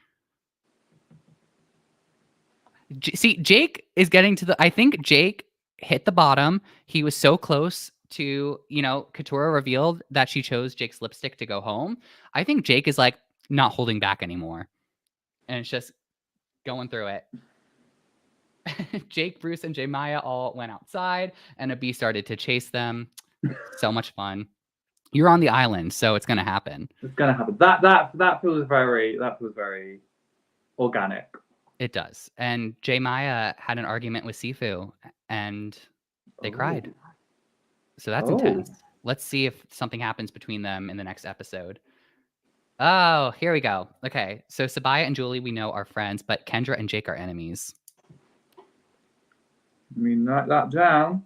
See, Jake is getting to I think Jake hit the bottom. He was so close to, Katura revealed that she chose Jake's lipstick to go home. I think Jake is like not holding back anymore. And it's just going through it. Jake, Bruce, and J Maya all went outside, and a bee started to chase them. So much fun. You're on the island, so it's gonna happen. It's gonna happen. That feels very organic. It does. And J Maya had an argument with Sifu, and they cried. So that's intense. Let's see if something happens between them in the next episode. Oh, here we go. Okay, so Sabaya and Julie we know are friends, but Kendra and Jake are enemies. I mean, write that down.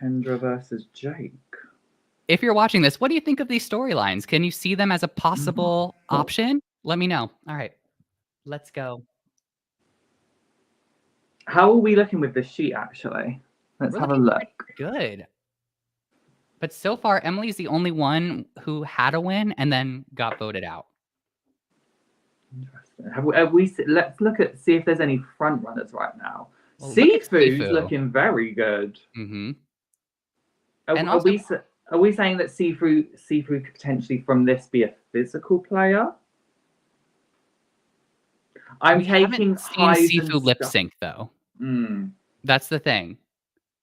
Kendra versus Jake. If you're watching this, what do you think of these storylines? Can you see them as a possible option? Let me know. All right, let's go. How are we looking with this sheet, actually? Let's have a look. Good. But so far, Emily's the only one who had a win and then got voted out. Interesting. Let's see if there's any front runners right now. Well, Sifu's looking very good. Mm-hmm. Are we saying that Sifu could potentially from this be a physical player? I'm taking Sifu lip sync though. That's the thing.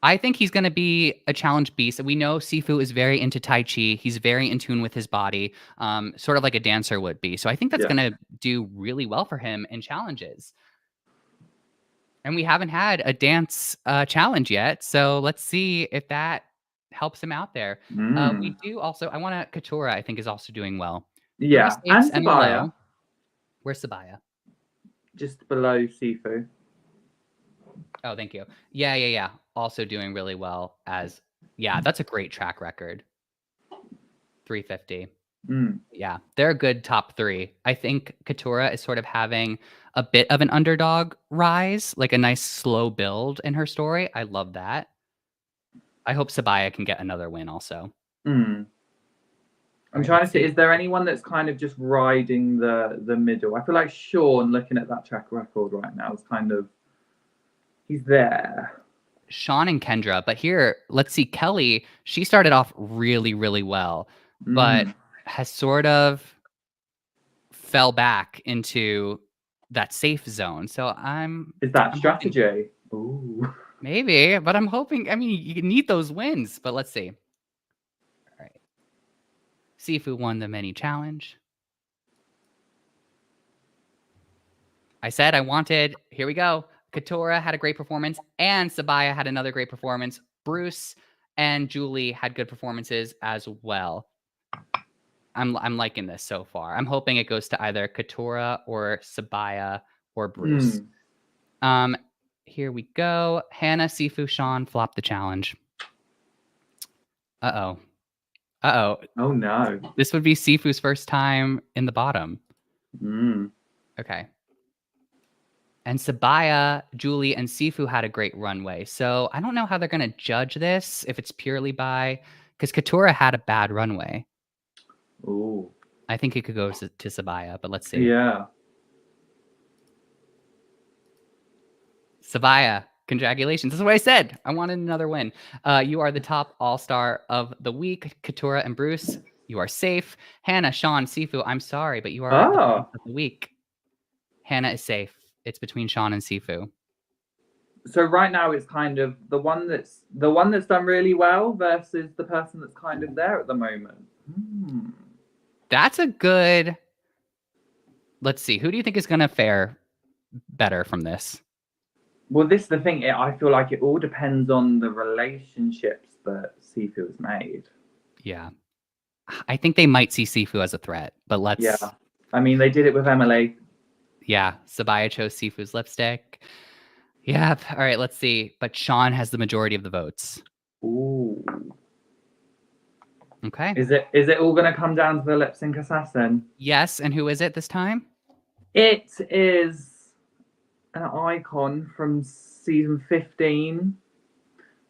I think he's going to be a challenge beast. We know Sifu is very into Tai Chi. He's very in tune with his body, sort of like a dancer would be. So I think that's going to do really well for him in challenges. And we haven't had a dance challenge yet. So let's see if that helps him out there. We do also, Katura, I think, is also doing well. Yeah, and Sabaya. Where's Sabaya? Just below Sifu. Oh, thank you. Yeah. Also doing really well that's a great track record. 350. Yeah, they're a good top 3. I think Katura is sort of having a bit of an underdog rise, like a nice slow build in her story. I love that. I hope Sabaya can get another win also. I'm trying to see, is there anyone that's kind of just riding the middle? I feel like Sean, looking at that track record right now, is kind of, he's there. Sean and Kendra, but here, let's see, Kelly, she started off really, really well, but has sort of fell back into that safe zone. So Is that strategy? Ooh. Maybe, but I'm hoping, you need those wins, but let's see. All right. Sifu won the mini challenge. I said I wanted, here we go. Katura had a great performance, and Sabaya had another great performance. Bruce and Julie had good performances as well. I'm liking this so far. I'm hoping it goes to either Katura or Sabaya or Bruce. Here we go. Hannah, Sifu, Sean flop the challenge. Uh-oh. Oh no. This would be Sifu's first time in the bottom. Okay. And Sabaya, Julie, and Sifu had a great runway. So I don't know how they're going to judge this, if it's purely by... Because Katura had a bad runway. Ooh. I think it could go to Sabaya, but let's see. Yeah. Sabaya, congratulations. This is what I said. I wanted another win. You are the top all-star of the week. Katura and Bruce, you are safe. Hannah, Sean, Sifu, I'm sorry, but you are the top of the week. Hannah is safe. It's between Sean and Sifu. So right now it's kind of the one that's done really well versus the person that's kind of there at the moment. That's a good... Let's see. Who do you think is going to fare better from this? Well, this is the thing. I feel like it all depends on the relationships that Sifu has made. Yeah. I think they might see Sifu as a threat, but let's... Yeah. I mean, they did it with Emily. Yeah. Sabaya chose Sifu's lipstick. Yeah. All right, let's see. But Sean has the majority of the votes. Ooh. Okay. Is it all going to come down to the lip sync assassin? Yes. And who is it this time? It is an icon from season 15,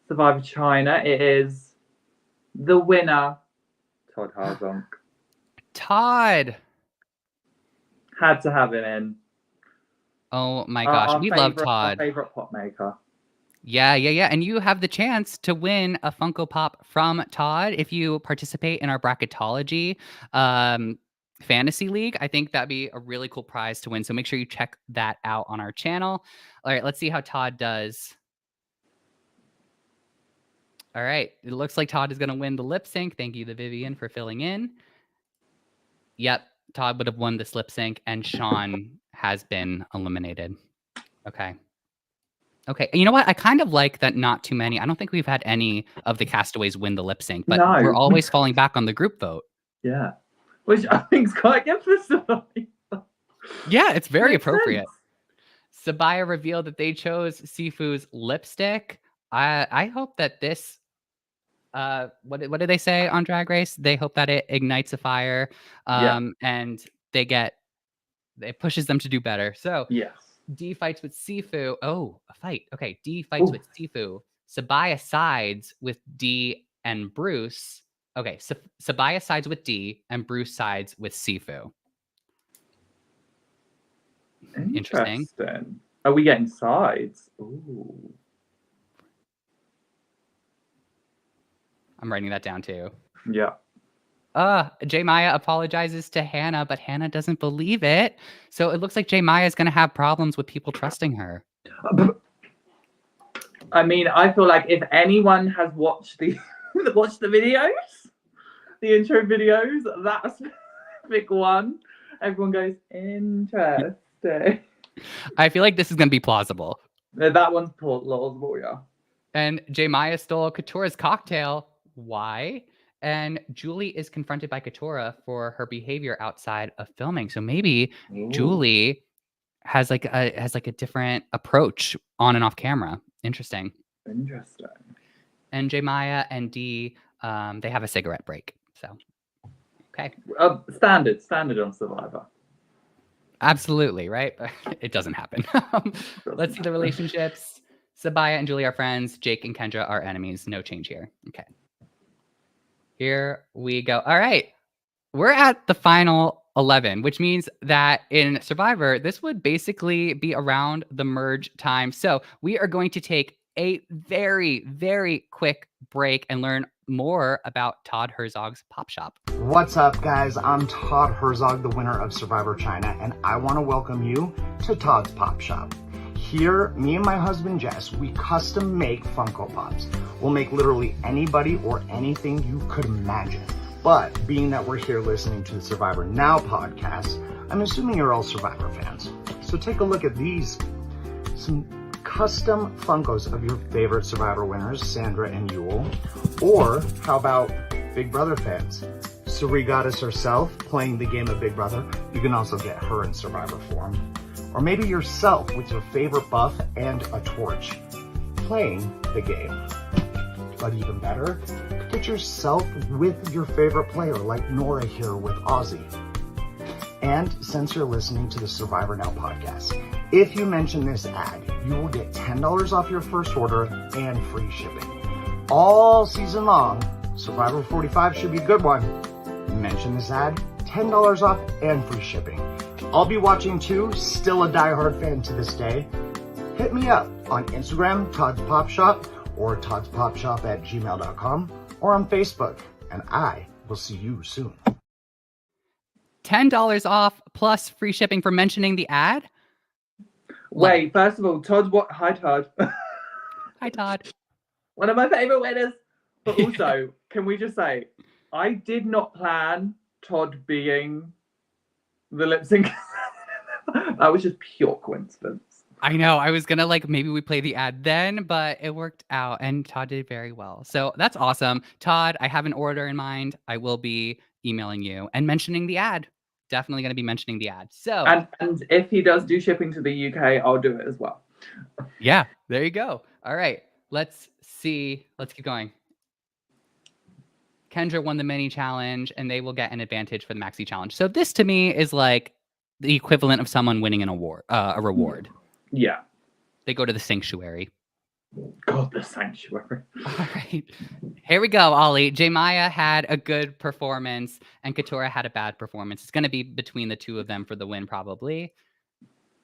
Survivor China. It is the winner, Todd Harzonk. Todd. Had to have him in. Oh my gosh, we love Todd. Our favorite pop maker. Yeah. And you have the chance to win a Funko Pop from Todd if you participate in our bracketology fantasy league. I think that'd be a really cool prize to win. So make sure you check that out on our channel. All right, let's see how Todd does. All right, it looks like Todd is going to win the lip sync. Thank you, the Vivian, for filling in. Yep, Todd would have won this lip sync, and Sean has been eliminated. Okay. You know what? I kind of like that not too many. I don't think we've had any of the castaways win the lip sync, but we're always falling back on the group vote. Yeah. Which I think is quite good for Sabaya. Yeah, it's very appropriate. Sabaya revealed that they chose Sifu's lipstick. I hope that this... what did they say on Drag Race? They hope that it ignites a fire, and it pushes them to do better. So yes, D fights with Sifu. Oh, a fight. Okay, D fights with Sifu. Sabaya sides with D and Bruce. Okay, so Sabaya sides with D and Bruce sides with Sifu. Interesting. Are we getting sides? Ooh. I'm writing that down too. Yeah. J Maya apologizes to Hannah, but Hannah doesn't believe it. So it looks like J Maya is going to have problems with people trusting her. I mean, I feel like if anyone has watched the videos, the intro videos, that specific one, everyone goes, interesting. I feel like this is going to be plausible. That one's plausible, yeah. And J. Maya stole Katura's cocktail. Why? And Julie is confronted by Katura for her behavior outside of filming. So maybe Julie has like a different approach on and off camera. Interesting. And J. Maya and Dee, they have a cigarette break. So, okay. Standard on Survivor. Absolutely, right? It doesn't happen. Let's see the relationships. Sabaya and Julie are friends. Jake and Kendra are enemies. No change here. Okay. Here we go. All right. We're at the final 11, which means that in Survivor, this would basically be around the merge time. So we are going to take a very, very quick break and learn more about Todd Herzog's Pop Shop. What's up, guys? I'm Todd Herzog, the winner of Survivor China, and I want to welcome you to Todd's Pop Shop. Here, me and my husband Jess, we custom make Funko Pops. We'll make literally anybody or anything you could imagine. But being that we're here listening to the Survivor Now podcast, I'm assuming you're all Survivor fans. So take a look at these. Some custom Funkos of your favorite Survivor winners, Sandra and Yule. Or how about Big Brother fans? Suri Goddess herself playing the game of Big Brother. You can also get her in Survivor form. Or maybe yourself with your favorite buff and a torch playing the game. But even better, get yourself with your favorite player like Nora here with Ozzy. And since you're listening to the Survivor Now podcast, if you mention this ad, you will get $10 off your first order and free shipping. All season long, Survivor 45 should be a good one. Mention this ad, $10 off and free shipping. I'll be watching too, still a diehard fan to this day. Hit me up on Instagram, Todd's Pop Shop, or toddspopshop@gmail.com, or on Facebook, and I will see you soon. $10 off plus free shipping for mentioning the ad? Wait, first of all, Todd, what? Hi, Todd. Hi, Todd. One of my favorite winners. But also, can we just say, I did not plan Todd being the lip sync. That was just pure coincidence. I know. I was going to maybe we play the ad then, but it worked out and Todd did very well. So that's awesome. Todd, I have an order in mind. I will be emailing you and mentioning the ad. Definitely going to be mentioning the ad. So and if he does do shipping to the UK, I'll do it as well. Yeah, there you go. All right. Let's see. Let's keep going. Kendra won the mini challenge and they will get an advantage for the maxi challenge. So this to me is like the equivalent of someone winning an award, a reward. Yeah. They go to the sanctuary. God, the sanctuary. All right. Here we go, Oli. J. Maya had a good performance and Katura had a bad performance. It's going to be between the two of them for the win, probably.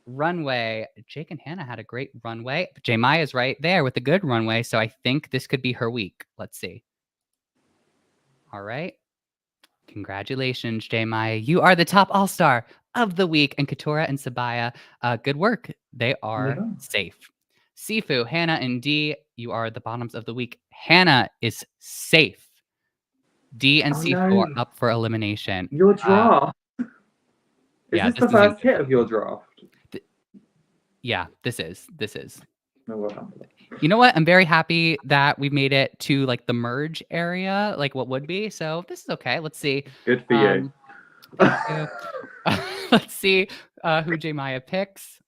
Runway. Jake and Hannah had a great runway. J. Maya's right there with a good runway. So I think this could be her week. Let's see. All right. Congratulations, J. Maya. You are the top all-star of the week. And Katura and Sabaya, good work. They are safe. Sifu, Hannah, and Dee, you are the bottoms of the week. Hannah is safe. Dee and Sifu are up for elimination. Your draft. Is this the first hit of your draft? Yeah, this is. No, well, you know what? I'm very happy that we've made it to the merge area, what would be. So this is okay. Let's see. Good for you. Let's see who J. Maya picks.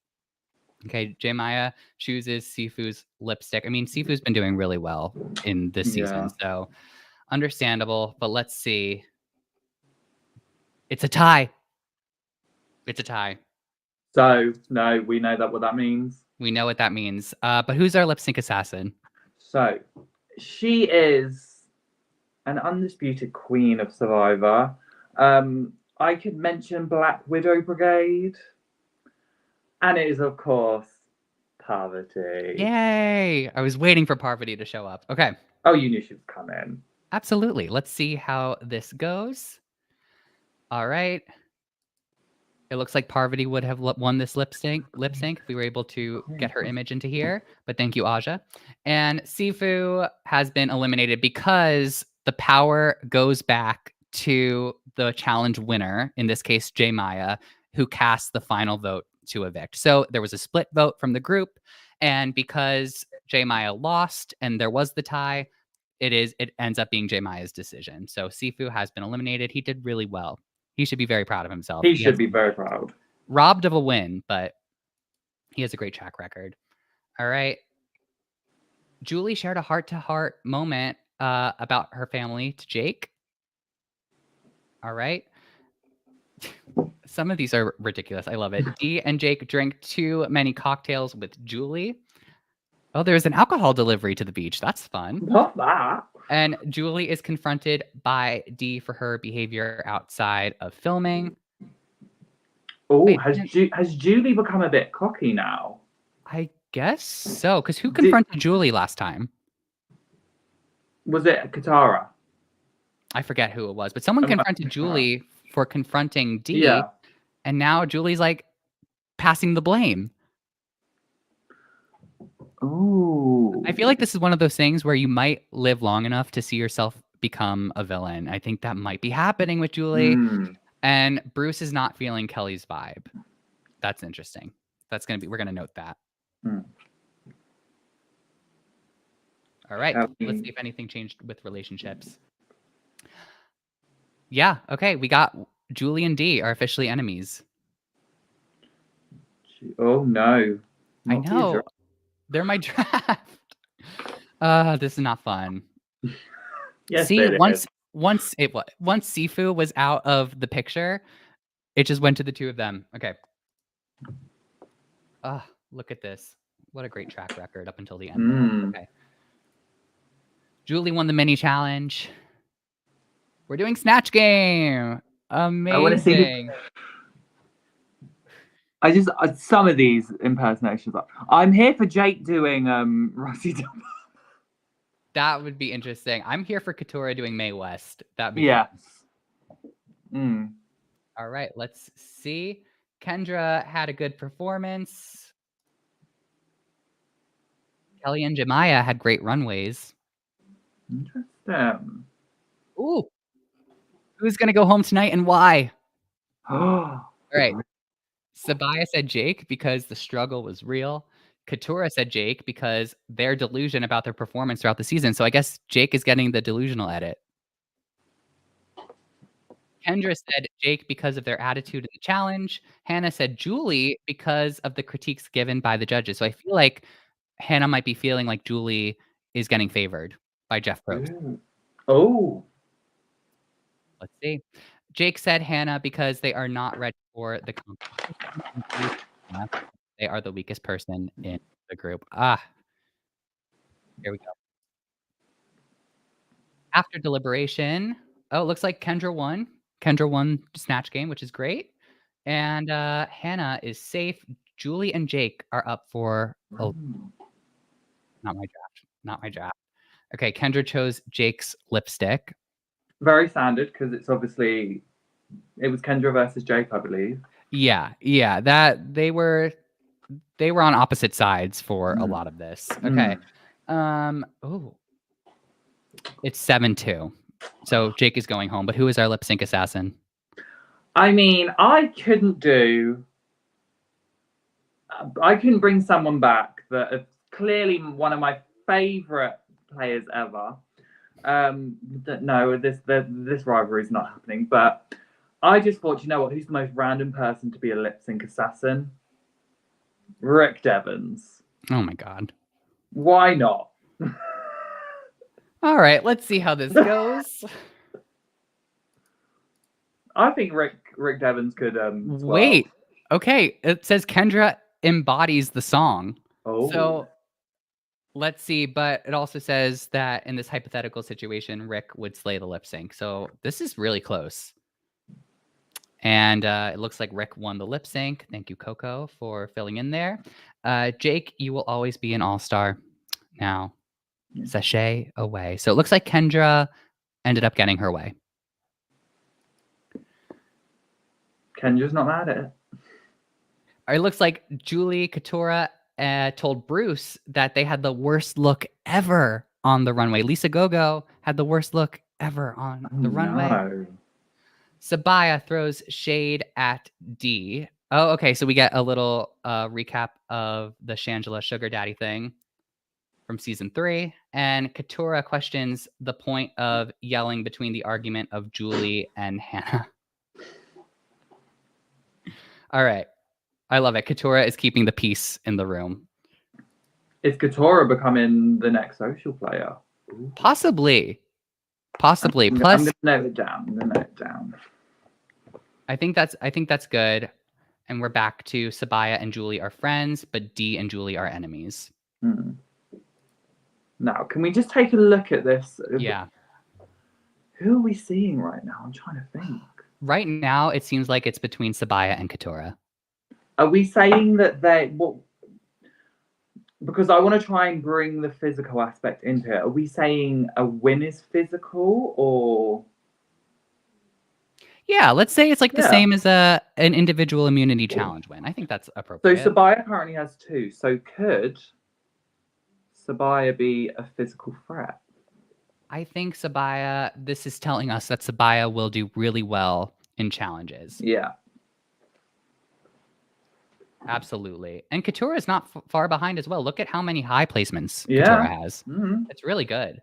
Okay, J. Maya chooses Sifu's lipstick. I mean, Sifu's been doing really well in this season, so understandable. But let's see. It's a tie. So, no, we know what that means. We know what that means. But who's our lip sync assassin? So, she is an undisputed queen of Survivor. I could mention Black Widow Brigade. And it is, of course, Parvati. Yay! I was waiting for Parvati to show up. Okay. Oh, you knew she was coming. Absolutely. Let's see how this goes. All right. It looks like Parvati would have won this lip sync if we were able to get her image into here. But thank you, Aja. And Sifu has been eliminated because the power goes back to the challenge winner, in this case, J. Maya, who cast the final vote to evict. So there was a split vote from the group, And because J Maya lost and there was the tie, it ends up being J Maya's decision. So Sifu has been eliminated. He did really well. He should be very proud of himself. He should be very proud. Robbed of a win, but he has a great track record. All right. Julie shared a heart-to-heart moment about her family to Jake. All right. Some of these are ridiculous. I love it. Dee and Jake drank too many cocktails with Julie. Oh, there's an alcohol delivery to the beach. That's fun. Not that. And Julie is confronted by Dee for her behavior outside of filming. Oh, has Julie become a bit cocky now? I guess so. Because who confronted Julie last time? Was it Katara? I forget who it was, but someone confronted Julie for confronting Dee. Yeah. And now Julie's like passing the blame. Ooh. I feel like this is one of those things where you might live long enough to see yourself become a villain. I think that might be happening with Julie. And Bruce is not feeling Kelly's vibe. That's interesting. We're going to note that. All right. Let's see if anything changed with relationships. Yeah. Okay. We got Julie and Dee are officially enemies. Oh, no. I know. They're my draft. This is not fun. Yes, see, once Sifu was out of the picture, it just went to the two of them. Okay. Look at this. What a great track record up until the end. Okay. Julie won the mini challenge. We're doing Snatch Game. Amazing. I want to see some of these impersonations. I'm here for Jake doing Rossi. That would be interesting. I'm here for Katura doing Mae West. That'd be yes. All right, let's see. Kendra had a good performance. Kelly and Jemiah had great runways. Interesting. Ooh. Who's gonna go home tonight and why? All right. Sabaya said Jake because the struggle was real. Katura said Jake because their delusion about their performance throughout the season. So I guess Jake is getting the delusional edit. Kendra said Jake because of their attitude in the challenge. Hannah said Julie because of the critiques given by the judges. So I feel like Hannah might be feeling like Julie is getting favored by Jeff Probst. Oh. Let's see. Jake said Hannah because they are not ready for the competition. They are the weakest person in the group. Here we go. After deliberation, it looks like Kendra won. Kendra won Snatch Game, which is great. And Hannah is safe. Julie and Jake are up for... Not my draft. Okay, Kendra chose Jake's lipstick. Very standard, because it's obviously... It was Kendra versus Jake, I believe. Yeah. That they were on opposite sides for a lot of this. Okay. It's 7-2. So Jake is going home, but who is our lip sync assassin? I mean, I couldn't bring someone back that is clearly one of my favorite players ever. No, this rivalry is not happening, but I just thought, you know what, who's the most random person to be a lip sync assassin? Rick Devens. Oh my God. Why not? All right, let's see how this goes. I think Rick Devens could wait. Okay, it says Kendra embodies the song. Oh. So let's see, but it also says that in this hypothetical situation, Rick would slay the lip sync. So this is really close. And it looks like Rick won the lip sync. Thank you, Coco, for filling in there. Jake, you will always be an all-star. Now, sachet away. So it looks like Kendra ended up getting her way. Kendra's not mad at it. It looks like Julie Katura told Bruce that they had the worst look ever on the runway. Lisa Gogo had the worst look ever on the runway. No. Sabaya throws shade at Dee. Oh, okay. So we get a little recap of the Shangela sugar daddy thing from season 3. And Katurah questions the point of yelling between the argument of Julie and Hannah. All right. I love it. Katurah is keeping the peace in the room. Is Katurah becoming the next social player? Possibly. Plus, I'm gonna note it down. I think that's good. And we're back to Sabaya and Julie are friends, but Dee and Julie are enemies. Now, can we just take a look at this? Yeah. Who are we seeing right now? I'm trying to think. Right now, it seems like it's between Sabaya and Katurah. Are we saying that because I want to try and bring the physical aspect into it. Are we saying a win is physical or? Yeah, let's say it's like the same as an individual immunity challenge win. I think that's appropriate. So Sabaya currently has 2. So could Sabaya be a physical threat? I think Sabaya, this is telling us that Sabaya will do really well in challenges. Yeah. Absolutely. And Katurah is not far behind as well. Look at how many high placements Katurah has. It's really good.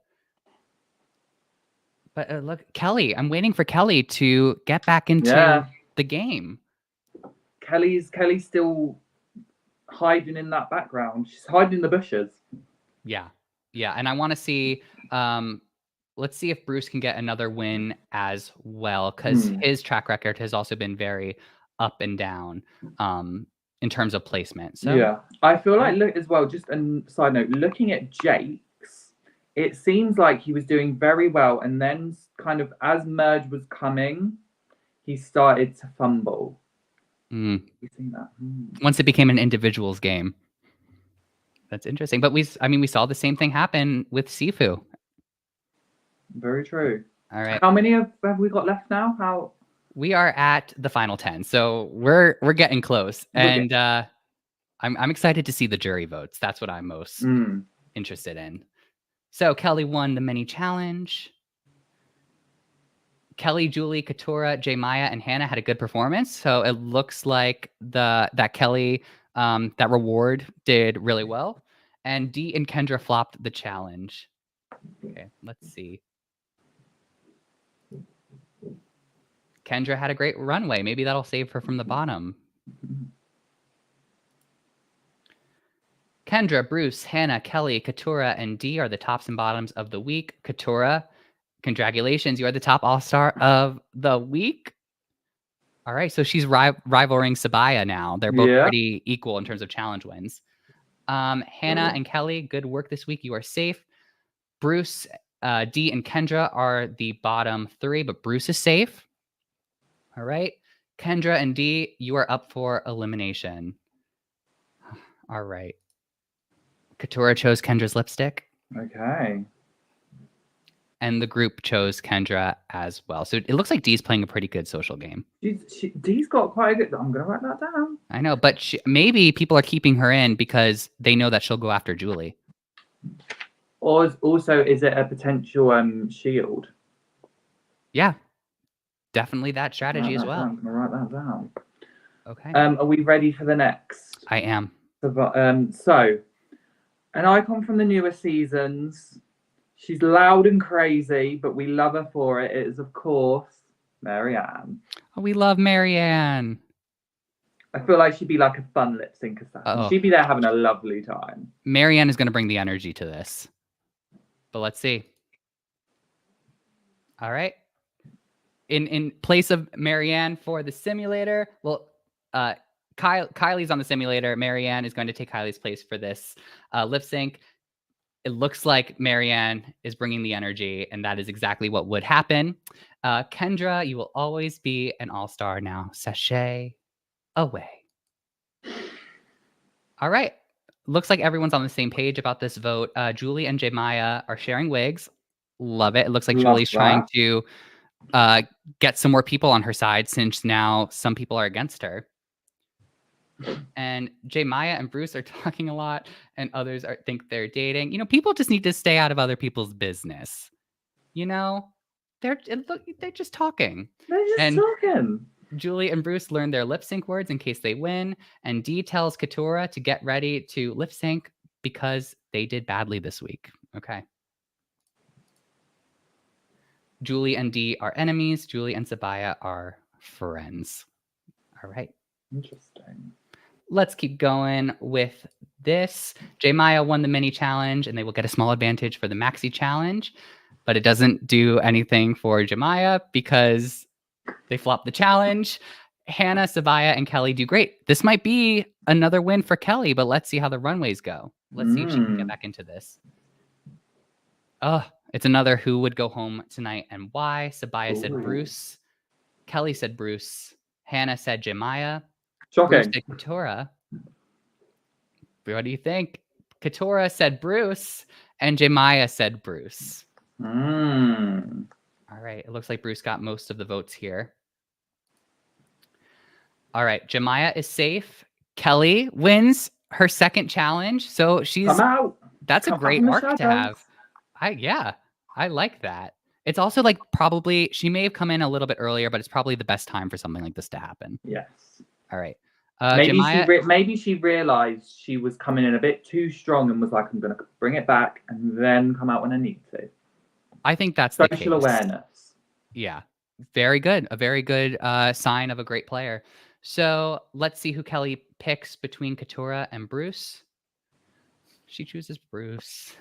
But look, Kelly, I'm waiting for Kelly to get back into the game. Kelly's still hiding in that background. She's hiding in the bushes. Yeah. Yeah. And I want to see, let's see if Bruce can get another win as well, because his track record has also been very up and down in terms of placement. So yeah, I feel like, look as well, just a side note, looking at Jake's, it seems like he was doing very well, and then kind of as merge was coming, he started to fumble. You seen that? Once it became an individuals game. That's interesting. But we saw the same thing happen with Sifu. Very true. All right. How many have we got left now? We are at the final 10, so we're getting close, and I'm excited to see the jury votes. That's what I'm most interested in. So Kelly won the mini challenge. Kelly, Julie, Katurah, J Maya, and Hannah had a good performance. So it looks like that Kelly that reward did really well, and Dee and Kendra flopped the challenge. Okay, let's see. Kendra had a great runway. Maybe that'll save her from the bottom. Kendra, Bruce, Hannah, Kelly, Katurah, and Dee are the tops and bottoms of the week. Katurah, congratulations. You are the top all-star of the week. All right, so she's rivaling Sabaya now. They're both pretty equal in terms of challenge wins. Hannah and Kelly, good work this week. You are safe. Bruce, Dee, and Kendra are the bottom 3, but Bruce is safe. All right. Kendra and Dee, you are up for elimination. All right. Katurah chose Kendra's lipstick. Okay. And the group chose Kendra as well. So it looks like Dee's playing a pretty good social game. Dee's got quite a good... I'm going to write that down. I know, but maybe people are keeping her in because they know that she'll go after Julie. Or also, is it a potential shield? Yeah. Definitely that strategy as well. I'm going to write that down. Okay. Are we ready for the next? I am. So, an icon from the newer seasons. She's loud and crazy, but we love her for it. It is, of course, Marianne. Oh, we love Marianne. I feel like she'd be like a fun lip sync assassin. She'd be there having a lovely time. Marianne is going to bring the energy to this. But let's see. All right. In place of Marianne for the simulator, well, Kylie's on the simulator. Marianne is going to take Kylie's place for this lip sync. It looks like Marianne is bringing the energy, and that is exactly what would happen. Kendra, you will always be an all-star now. Sashay away. All right. Looks like everyone's on the same page about this vote. Julie and J Maya are sharing wigs. Love it. It looks like Julie's trying to get some more people on her side since now some people are against her. And J Maya and Bruce are talking a lot, and others think they're dating. You know, people just need to stay out of other people's business. You know, they're just talking. They're just talking. Julie and Bruce learn their lip sync words in case they win, and Dee tells Katurah to get ready to lip sync because they did badly this week. Okay. Julie and Dee are enemies. Julie and Sabiyah are friends. All right. Interesting. Let's keep going with this. Maya won the mini challenge, and they will get a small advantage for the maxi challenge, but it doesn't do anything for Maya because they flopped the challenge. Hannah, Sabiyah, and Kelly do great. This might be another win for Kelly, but let's see how the runways go. Let's see if she can get back into this. Oh, it's another who would go home tonight and why. Sabiyah said Bruce. Kelly said Bruce. Hannah said Jemiah. Shocking. Bruce said Katurah. What do you think? Katurah said Bruce, and Jemiah said Bruce. All right. It looks like Bruce got most of the votes here. All right. Jemiah is safe. Kelly wins her second challenge. So she's... Come out. That's a great arc to have. I like that. It's also like probably... She may have come in a little bit earlier, but it's probably the best time for something like this to happen. Yes. All right. Maybe she realized she was coming in a bit too strong and was like, I'm going to bring it back and then come out when I need to. I think that's the case. Social awareness. Yeah. Very good. A very good sign of a great player. So let's see who Kelly picks between Katurah and Bruce. She chooses Bruce.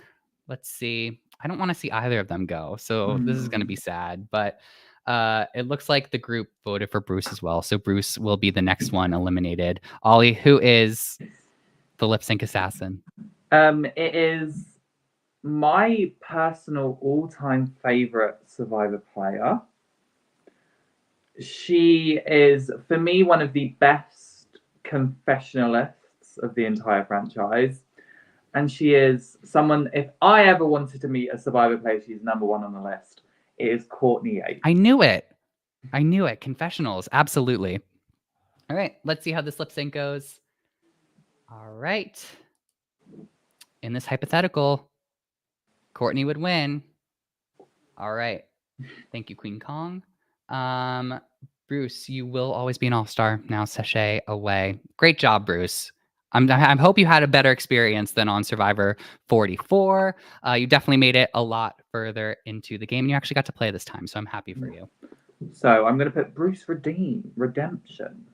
Let's see. I don't want to see either of them go. So this is going to be sad. But it looks like the group voted for Bruce as well. So Bruce will be the next one eliminated. Oli, who is the lip sync assassin? It is my personal all-time favorite Survivor player. She is, for me, one of the best confessionalists of the entire franchise. And she is someone, if I ever wanted to meet a Survivor player, she's number one on the list. It is Courtney Yates. I knew it. Confessionals. Absolutely. All right. Let's see how this lip sync goes. All right. In this hypothetical, Courtney would win. All right. Thank you, Queen Kong. Bruce, you will always be an all-star. Now sachet away. Great job, Bruce. I hope you had a better experience than on Survivor 44. You definitely made it a lot further into the game, and you actually got to play this time, so I'm happy for you. So I'm going to put Bruce Redemption.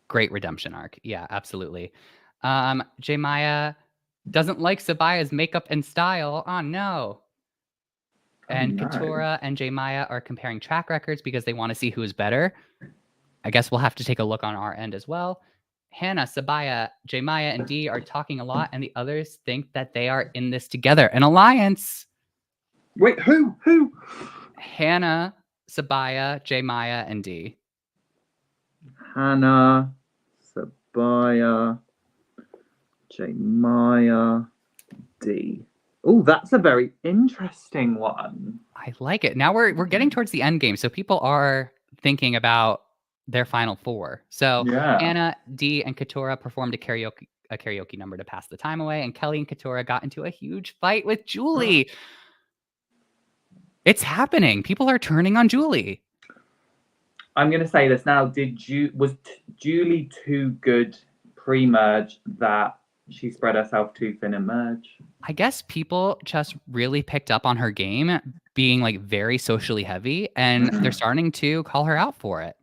Great redemption arc. Yeah, absolutely. Jemiah doesn't like Sabiyah's makeup and style. Oh, no. And Katurah and Jemiah are comparing track records because they want to see who is better. I guess we'll have to take a look on our end as well. Hannah, Sabiyah, Jemiah, and Dee are talking a lot, and the others think that they are in this together. An alliance. Wait, who? Hannah, Sabiyah, Jemiah, and Dee. Hannah, Sabiyah, Jemiah, Dee. Oh, that's a very interesting one. I like it. Now we're getting towards the end game, so people are thinking about their final four. So Hannah, Dee, and Katurah performed a karaoke number to pass the time away, and Kelly and Katurah got into a huge fight with Julie. It's happening. People are turning on Julie. I'm going to say this now. Was Julie too good pre-merge that she spread herself too thin in merge? I guess people just really picked up on her game being like very socially heavy, and they're starting to call her out for it.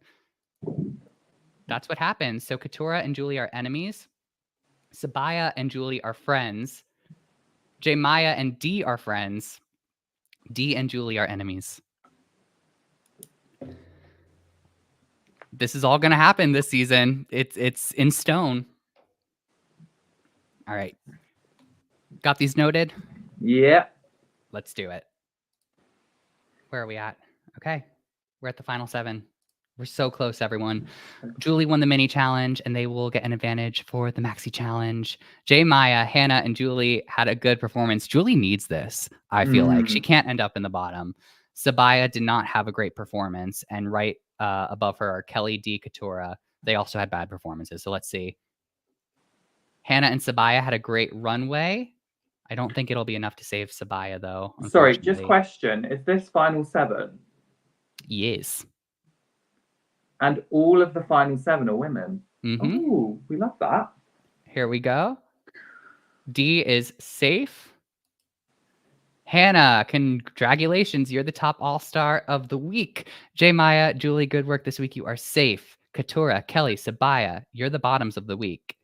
That's what happens. So Katurah and Julie are enemies. Sabiyah and Julie are friends. Jemiah and Dee are friends. Dee and Julie are enemies. This is all going to happen this season. It's in stone. All right. Got these noted? Yeah. Let's do it. Where are we at? Okay. We're at the final 7. We're so close, everyone. Julie won the mini challenge, and they will get an advantage for the maxi challenge. Jemiah, Hannah, and Julie had a good performance. Julie needs this, I feel like. She can't end up in the bottom. Sabiyah did not have a great performance, and right above her are Kelly, Dee, Katurah. They also had bad performances, so let's see. Hannah and Sabiyah had a great runway. I don't think it'll be enough to save Sabiyah, though. Sorry, just question. Is this final 7? Yes. And all of the final 7 are women. Mm-hmm. Oh, we love that. Here we go. D is safe. Hannah, congratulations. You're the top all-star of the week. J. Maya, Julie, good work this week. You are safe. Katura, Kelly, Sabaya, you're the bottoms of the week.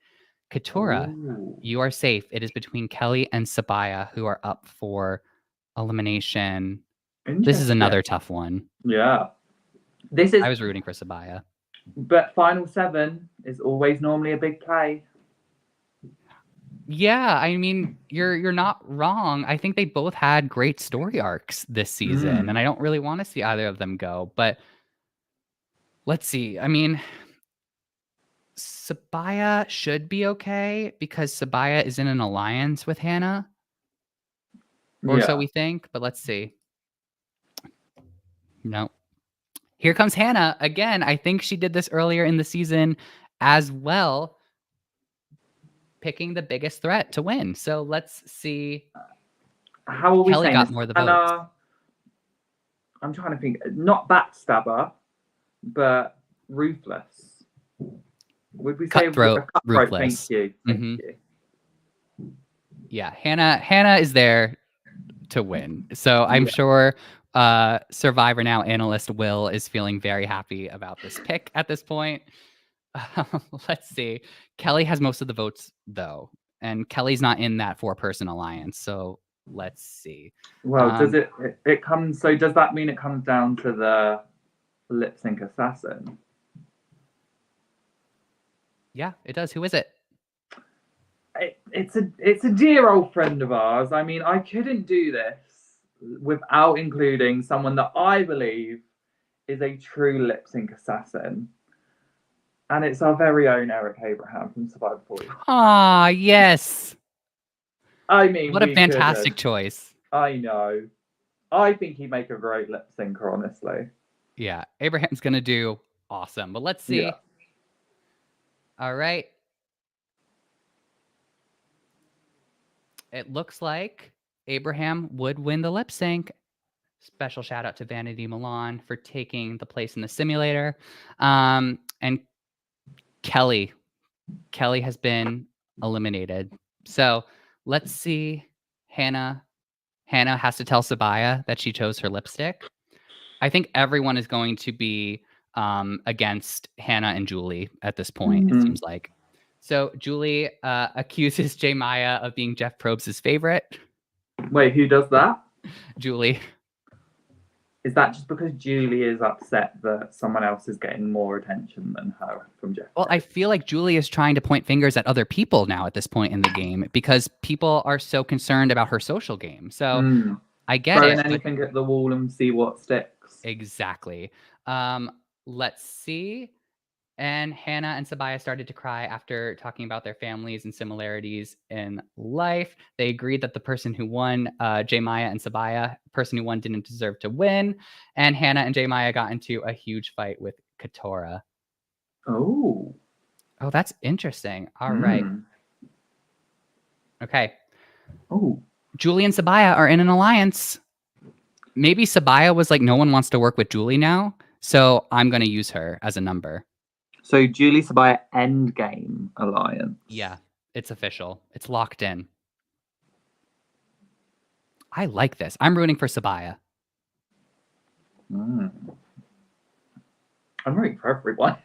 Katura, you are safe. It is between Kelly and Sabaya who are up for elimination. This is another tough one. Yeah. I was rooting for Sabaya. But final 7 is always normally a big play. Yeah, I mean, you're not wrong. I think they both had great story arcs this season, and I don't really want to see either of them go. But let's see. I mean, Sabaya should be okay because Sabaya is in an alliance with Hannah. Or so we think, but let's see. No. Here comes Hannah. Again, I think she did this earlier in the season as well, picking the biggest threat to win. So let's see. How are we Kelly saying got this? more of the votes. I'm trying to think. Not backstabber, but ruthless. Would we say cutthroat, ruthless? Thank you. Thank you. Yeah, Hannah is there to win. So I'm sure Survivor Now analyst Will is feeling very happy about this pick at this point. Let's see. Kelly has most of the votes though, and Kelly's not in that 4-person alliance. So let's see. Well, does it come? So does that mean it comes down to the lip sync assassin? Yeah, it does. Who is it? It's a dear old friend of ours. I mean, I couldn't do this without including someone that I believe is a true lip sync assassin. And it's our very own Eric Abraham from Survivor 40. Ah, yes. I mean, what a fantastic choice. I know. I think he'd make a great lip syncer, honestly. Yeah, Abraham's going to do awesome. But let's see. Yeah. All right. It looks like Abraham would win the lip sync. Special shout out to Vanity Milan for taking the place in the simulator. And Kelly has been eliminated. So let's see. Hannah has to tell Sabaya that she chose her lipstick. I think everyone is going to be against Hannah and Julie at this point, it seems like. So Julie accuses J. Maya of being Jeff Probst's favorite. Wait, who does that? Julie. Is that just because Julie is upset that someone else is getting more attention than her from Jeff? Well, I feel like Julie is trying to point fingers at other people now at this point in the game because people are so concerned about her social game. So I get Throwing it. anything at the wall and see what sticks. Exactly. Let's see. And Hannah and Sabaya started to cry after talking about their families and similarities in life. They agreed that the person who won, J. Maya and Sabaya, person who won didn't deserve to win. And Hannah and J. Maya got into a huge fight with Katora. Oh, that's interesting. All right. Okay. Oh. Julie and Sabaya are in an alliance. Maybe Sabaya was like, no one wants to work with Julie now, so I'm going to use her as a number. So Julie Sabaya endgame alliance. Yeah, it's official. It's locked in. I like this. I'm rooting for Sabaya. I'm rooting for everyone.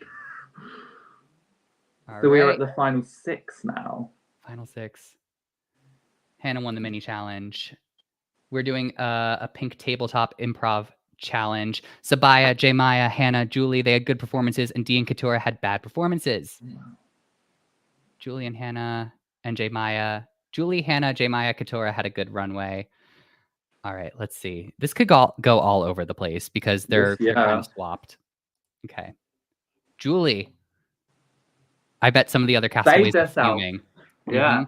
So we are at the final 6 now. Final 6. Hannah won the mini challenge. We're doing a pink tabletop improv challenge. Sabaya, J. Maya, Hannah, Julie, they had good performances, and Dee and Katura had bad performances. Julie and Hannah and J. Maya. Julie, Hannah, J. Maya, Katura had a good runway. All right, let's see. This could go all over the place because they're kind of swapped. Okay. Julie. I bet some of the other castaways are fuming. Yeah.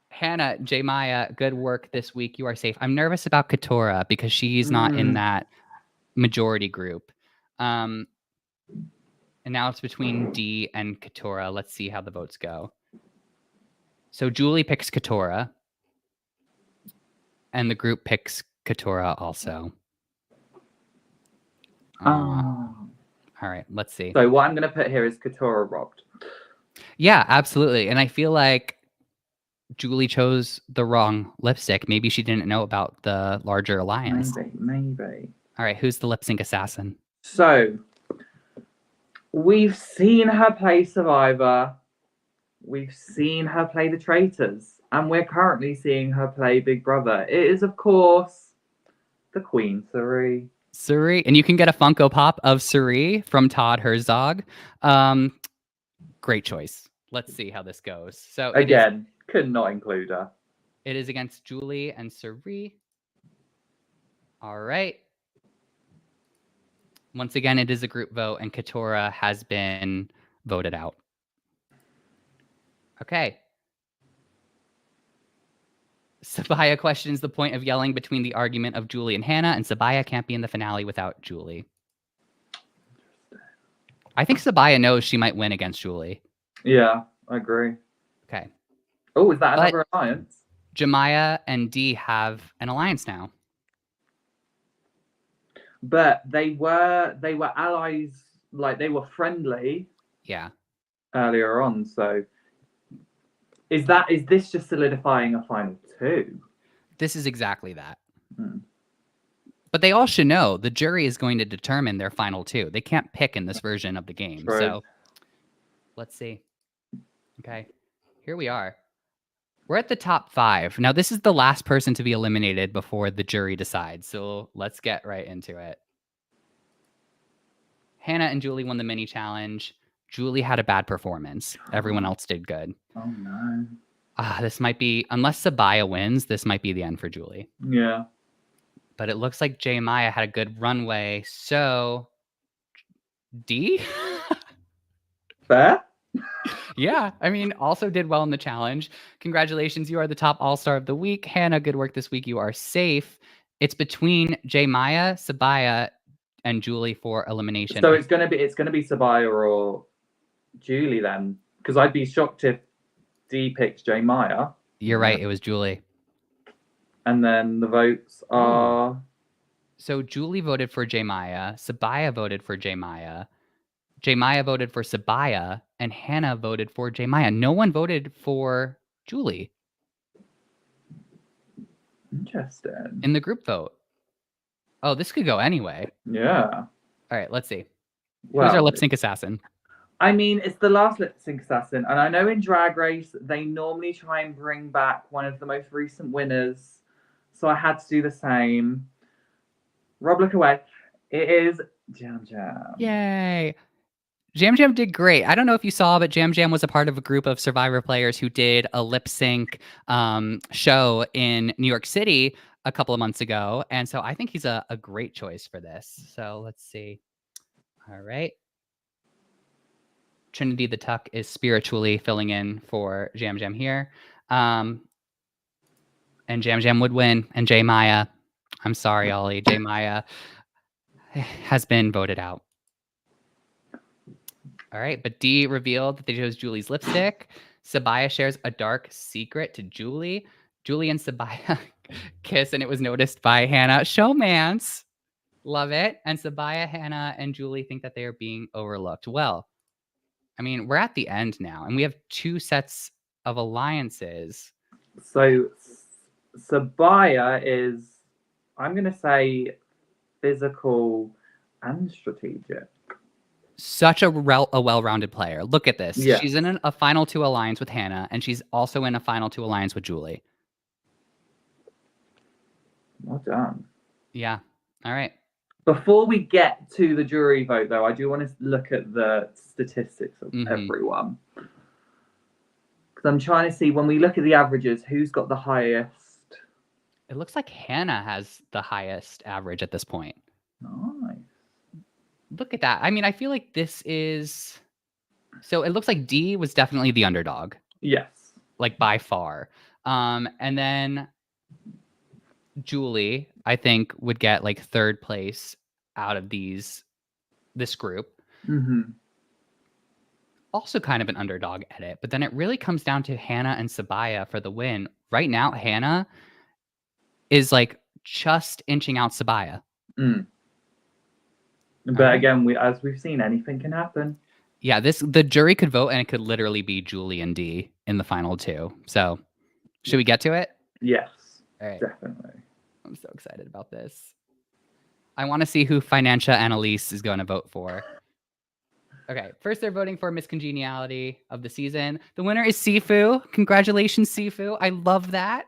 Hannah, J. Maya, good work this week. You are safe. I'm nervous about Katura because she's not in that majority group. And now it's between Dee and Katura. Let's see how the votes go. So Julie picks Katura. And the group picks Katura also. All right, let's see. So what I'm going to put here is Katurah robbed. Yeah, absolutely. And I feel like Julie chose the wrong lipstick. Maybe she didn't know about the larger alliance. Maybe. All right, who's the lip sync assassin? So we've seen her play Survivor. We've seen her play the Traitors. And we're currently seeing her play Big Brother. It is, of course, the Queen, Suri. Suri, and you can get a Funko Pop of Suri from Todd Herzog. Great choice. Let's see how this goes. So again, could not include her. It is against Julie and Suri. All right. Once again, it is a group vote, and Katurah has been voted out. Okay. Sabaya questions the point of yelling between the argument of Julie and Hannah, and Sabaya can't be in the finale without Julie. I think Sabaya knows she might win against Julie. Yeah, I agree. Okay. Oh, is that another alliance? Jemiah and Dee have an alliance now. But they were allies, like they were friendly. Yeah. Earlier on, so is this just solidifying a final two? This is exactly that. But they all should know the jury is going to determine their final two. They can't pick in this version of the game. Right. So let's see. Okay, here we are. We're at the top 5. Now, this is the last person to be eliminated before the jury decides. So let's get right into it. Hannah and Julie won the mini challenge. Julie had a bad performance. Everyone else did good. Oh, no. This might be, unless Sabaya wins, this might be the end for Julie. Yeah. But it looks like Jemiah had a good runway. So, D? Fair? Yeah, I mean, also did well in the challenge. Congratulations, you are the top all-star of the week. Hannah, good work this week. You are safe. It's between Jemiah, Sabaya, and Julie for elimination. So it's gonna be Sabaya or Julie then, because I'd be shocked if D picks Jemiah. You're right, it was Julie. And then the votes are. So Julie voted for Jemiah, Sabaya voted for Jemiah, Jemiah voted for Sabaya, and Hannah voted for Jemiah. No one voted for Julie. Interesting. In the group vote. Oh, this could go anyway. Yeah. All right, let's see. Well, who's our lip sync assassin? I mean, it's the last lip sync assassin. And I know in Drag Race, they normally try and bring back one of the most recent winners. So I had to do the same. Rob, look away. It is Jam Jam. Yay. Jam Jam did great. I don't know if you saw, but Jam Jam was a part of a group of Survivor players who did a lip sync show in New York City a couple of months ago. And so I think he's a great choice for this. So let's see. All right. Trinity the Tuck is spiritually filling in for Jam Jam here. And Jam Jam would win. And Jemiah, I'm sorry, Oli, Jemiah has been voted out. All right, but D revealed that they chose Julie's lipstick. Sabaya shares a dark secret to Julie. Julie and Sabaya kiss, and it was noticed by Hannah. Showmance. Love it. And Sabaya, Hannah, and Julie think that they are being overlooked. Well, I mean, we're at the end now, and we have 2 sets of alliances. So Sabaya is, I'm going to say, physical and strategic. Such a well-rounded player. Look at this. Yeah. She's in a Final 2 alliance with Hannah, and she's also in a Final 2 alliance with Julie. Well done. Yeah. All right. Before we get to the jury vote, though, I do want to look at the statistics of everyone. Because I'm trying to see, when we look at the averages, who's got the highest? It looks like Hannah has the highest average at this point. Nice. Look at that. I mean, I feel like this is... So it looks like D was definitely the underdog. Yes. Like, by far. And then Julie, I think, would get, like, 3rd place out of this group. Also kind of an underdog edit. But then it really comes down to Hannah and Sabaya for the win. Right now, Hannah is, like, just inching out Sabaya. But again, as we've seen, anything can happen. Yeah, the jury could vote, and it could literally be Julie and Dee in the final 2. So, should we get to it? Yes, all right. Definitely. I'm so excited about this. I want to see who Financia Annalise is going to vote for. Okay, first they're voting for Miss Congeniality of the season. The winner is Sifu. Congratulations, Sifu. I love that.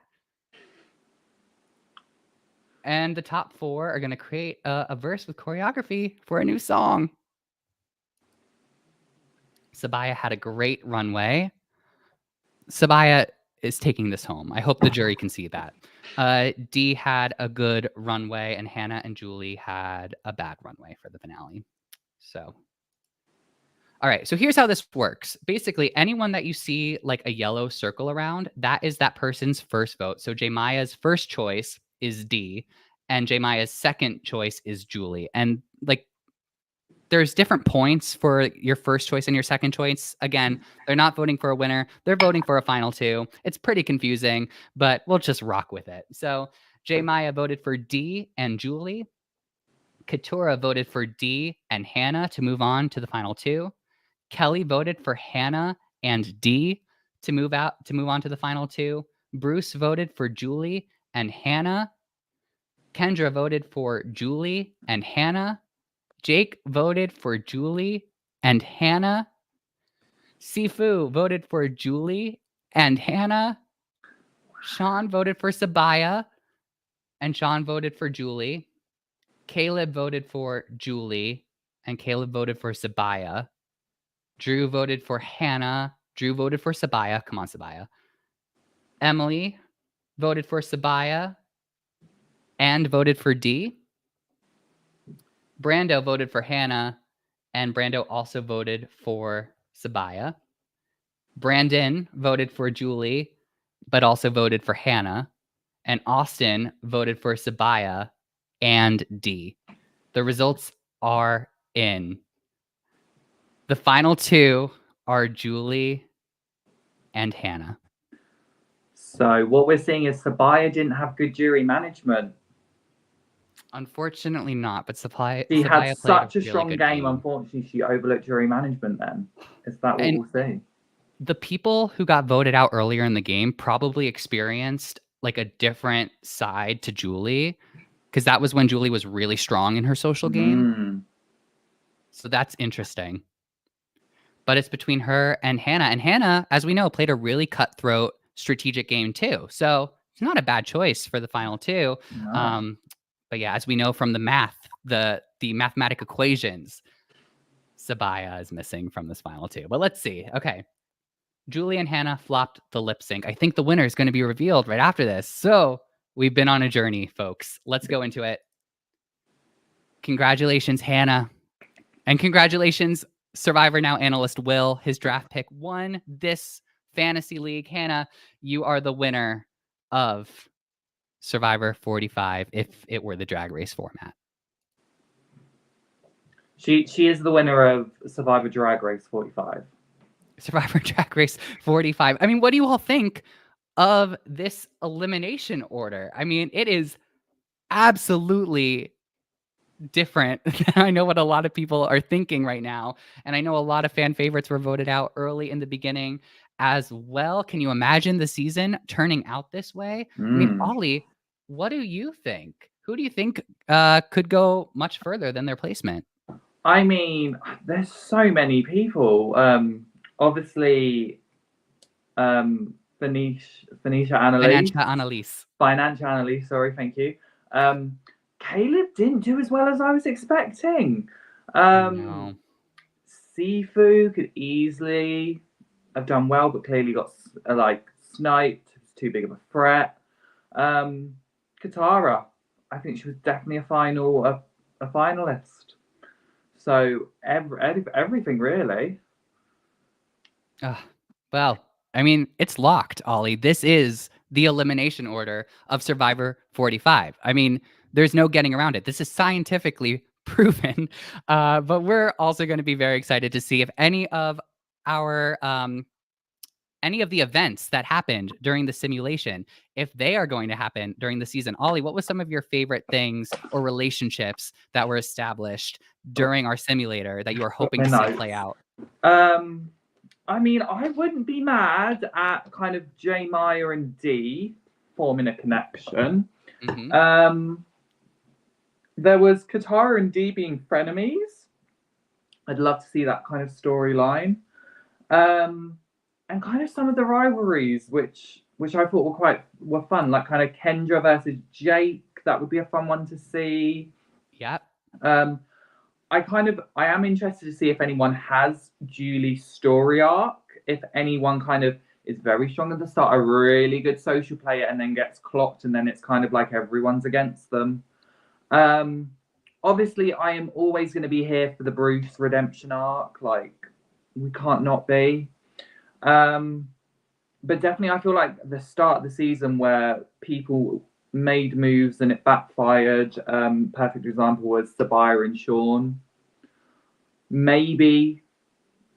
And the top 4 are going to create a verse with choreography for a new song. Sabaya had a great runway. Sabaya is taking this home. I hope the jury can see that. Dee had a good runway, and Hannah and Julie had a bad runway for the finale. So, all right. So here's how this works. Basically, anyone that you see like a yellow circle around, that is that person's first vote. So J Maya's first choice is Dee, and J Maya's second choice is Julie. And like, there's different points for your first choice and your second choice. Again, they're not voting for a winner. They're voting for a final 2. It's pretty confusing, but we'll just rock with it. So J Maya voted for Dee and Julie. Katura voted for Dee and Hannah to move on to the final 2. Kelly voted for Hannah and Dee to move on to the final 2. Bruce voted for Julie and Hannah. Kendra voted for Julie and Hannah. Jake voted for Julie and Hannah. Sifu voted for Julie and Hannah. Sean voted for Sabaya, and Sean voted for Julie. Caleb voted for Julie, and Caleb voted for Sabaya. Drew voted for Hannah. Drew voted for Sabaya. Come on, Sabaya. Emily voted for Sabaya and voted for Dee. Brando voted for Hannah, and Brando also voted for Sabaya. Brandon voted for Julie, but also voted for Hannah. And Austin voted for Sabaya and Dee. The results are in. The final 2 are Julie and Hannah. So what we're seeing is Sabaya didn't have good jury management. Unfortunately not, but Sabaya had such a really strong good game. Unfortunately, she overlooked jury management then. Is that what we'll see? The people who got voted out earlier in the game probably experienced like a different side to Julie, because that was when Julie was really strong in her social game. So that's interesting. But it's between her and Hannah. And Hannah, as we know, played a really cutthroat strategic game too. So it's not a bad choice for the final 2. No. But yeah, as we know from the math, the mathematic equations, Sabaya is missing from this final 2. But let's see. Okay. Julie and Hannah flopped the lip sync. I think the winner is going to be revealed right after this. So we've been on a journey, folks. Let's go into it. Congratulations, Hannah. And congratulations, Survivor Now analyst Will. His draft pick won this fantasy league. Hannah, you are the winner of Survivor 45 if it were the drag race format. She is the winner of Survivor Drag Race 45. Survivor Drag Race 45. I mean, what do you all think of this elimination order? I mean, it is absolutely different. I know what a lot of people are thinking right now. And I know a lot of fan favorites were voted out early in the beginning as well. Can you imagine the season turning out this way? I mean, Oli, what do you think? Who do you think could go much further than their placement? I mean, there's so many people. Obviously, Financia Annalise. Sorry, thank you. Caleb didn't do as well as I was expecting. No. Sifu could easily have done well, but clearly got sniped. It was too big of a threat. Katara, I think she was definitely a finalist. So everything really. Well, I mean, it's locked, Oli. This is the elimination order of Survivor 45. I mean, there's no getting around it. This is scientifically proven. But we're also going to be very excited to see if any of our any of the events that happened during the simulation, if they are going to happen during the season. Ollie, what was some of your favorite things or relationships that were established during our simulator that you were hoping to see play out? I mean, I wouldn't be mad at kind of J, Maya, and D forming a connection. Mm-hmm. There was Katara and D being frenemies. I'd love to see that kind of storyline. And kind of some of the rivalries, which I thought were fun, like kind of Kendra versus Jake. That would be a fun one to see. Yep. I am interested to see if anyone has Julie's story arc. If anyone kind of is very strong at the start, a really good social player, and then gets clocked, and then it's kind of like everyone's against them. Obviously, I am always going to be here for the Bruce redemption arc. Like, we can't not be. But definitely, I feel like the start of the season where people made moves and it backfired. Perfect example was Sabaya and Sean. Maybe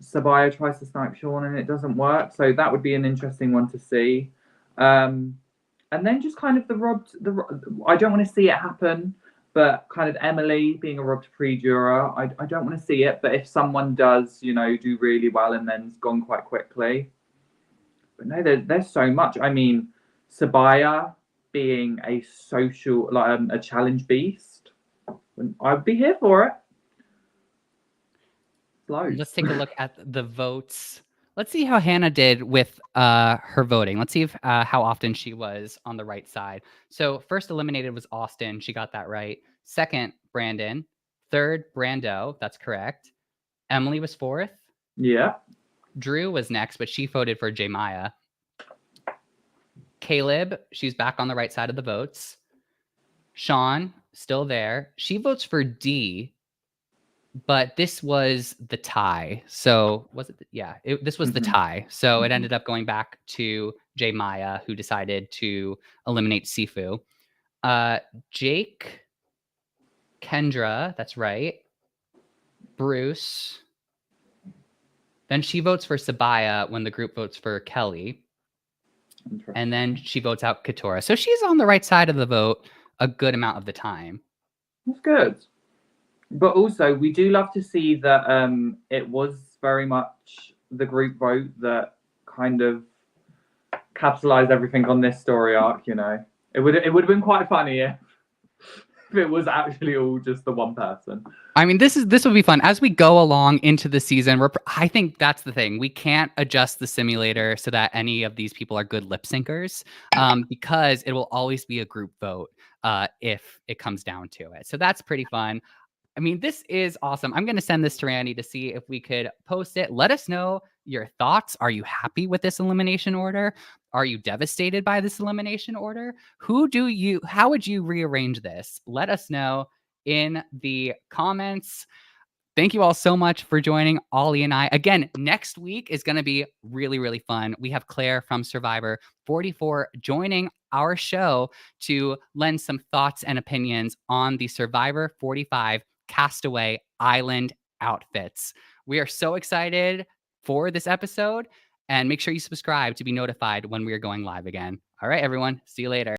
Sabaya tries to snipe Sean and it doesn't work. So that would be an interesting one to see. And then just kind of I don't want to see it happen, but kind of Emily being a robbed pre-juror, I don't want to see it. But if someone does, do really well and then's gone quite quickly. But no, there's so much. I mean, Sabaya being a social, like a challenge beast, I'd be here for it. Loads. Let's take a look at the votes. Let's see how Hannah did with her voting. Let's see how often she was on the right side. So first eliminated was Austin. She got that right. Second, Brandon. Third, Brando. That's correct. Emily was fourth. Yeah. Drew was next, but she voted for J Maya. Caleb, she's back on the right side of the votes. Sean, still there. She votes for D, but this was the tie. So was it? This was the tie. So it ended up going back to J Maya, who decided to eliminate Sifu. Jake, Kendra, that's right. Bruce. Then she votes for Sabaya when the group votes for Kelly. And then she votes out Katora. So she's on the right side of the vote a good amount of the time. That's good. But also, we do love to see that it was very much the group vote that kind of capitalized everything on this story arc, It would have been quite funny if it was actually all just the one person. I mean, this will be fun as we go along into the season. I think that's the thing. We can't adjust the simulator so that any of these people are good lip syncers, because it will always be a group vote if it comes down to it. So that's pretty fun. I mean, this is awesome. I'm going to send this to Randy to see if we could post it. Let us know your thoughts. Are you happy with this elimination order? Are you devastated by this elimination order? How would you rearrange this? Let us know in the comments. Thank you all so much for joining Ollie and I. Again, next week is going to be really, really fun. We have Claire from Survivor 44 joining our show to lend some thoughts and opinions on the Survivor 45 Castaway Island outfits. We are so excited for this episode, and make sure you subscribe to be notified when we are going live again. All right, everyone. See you later.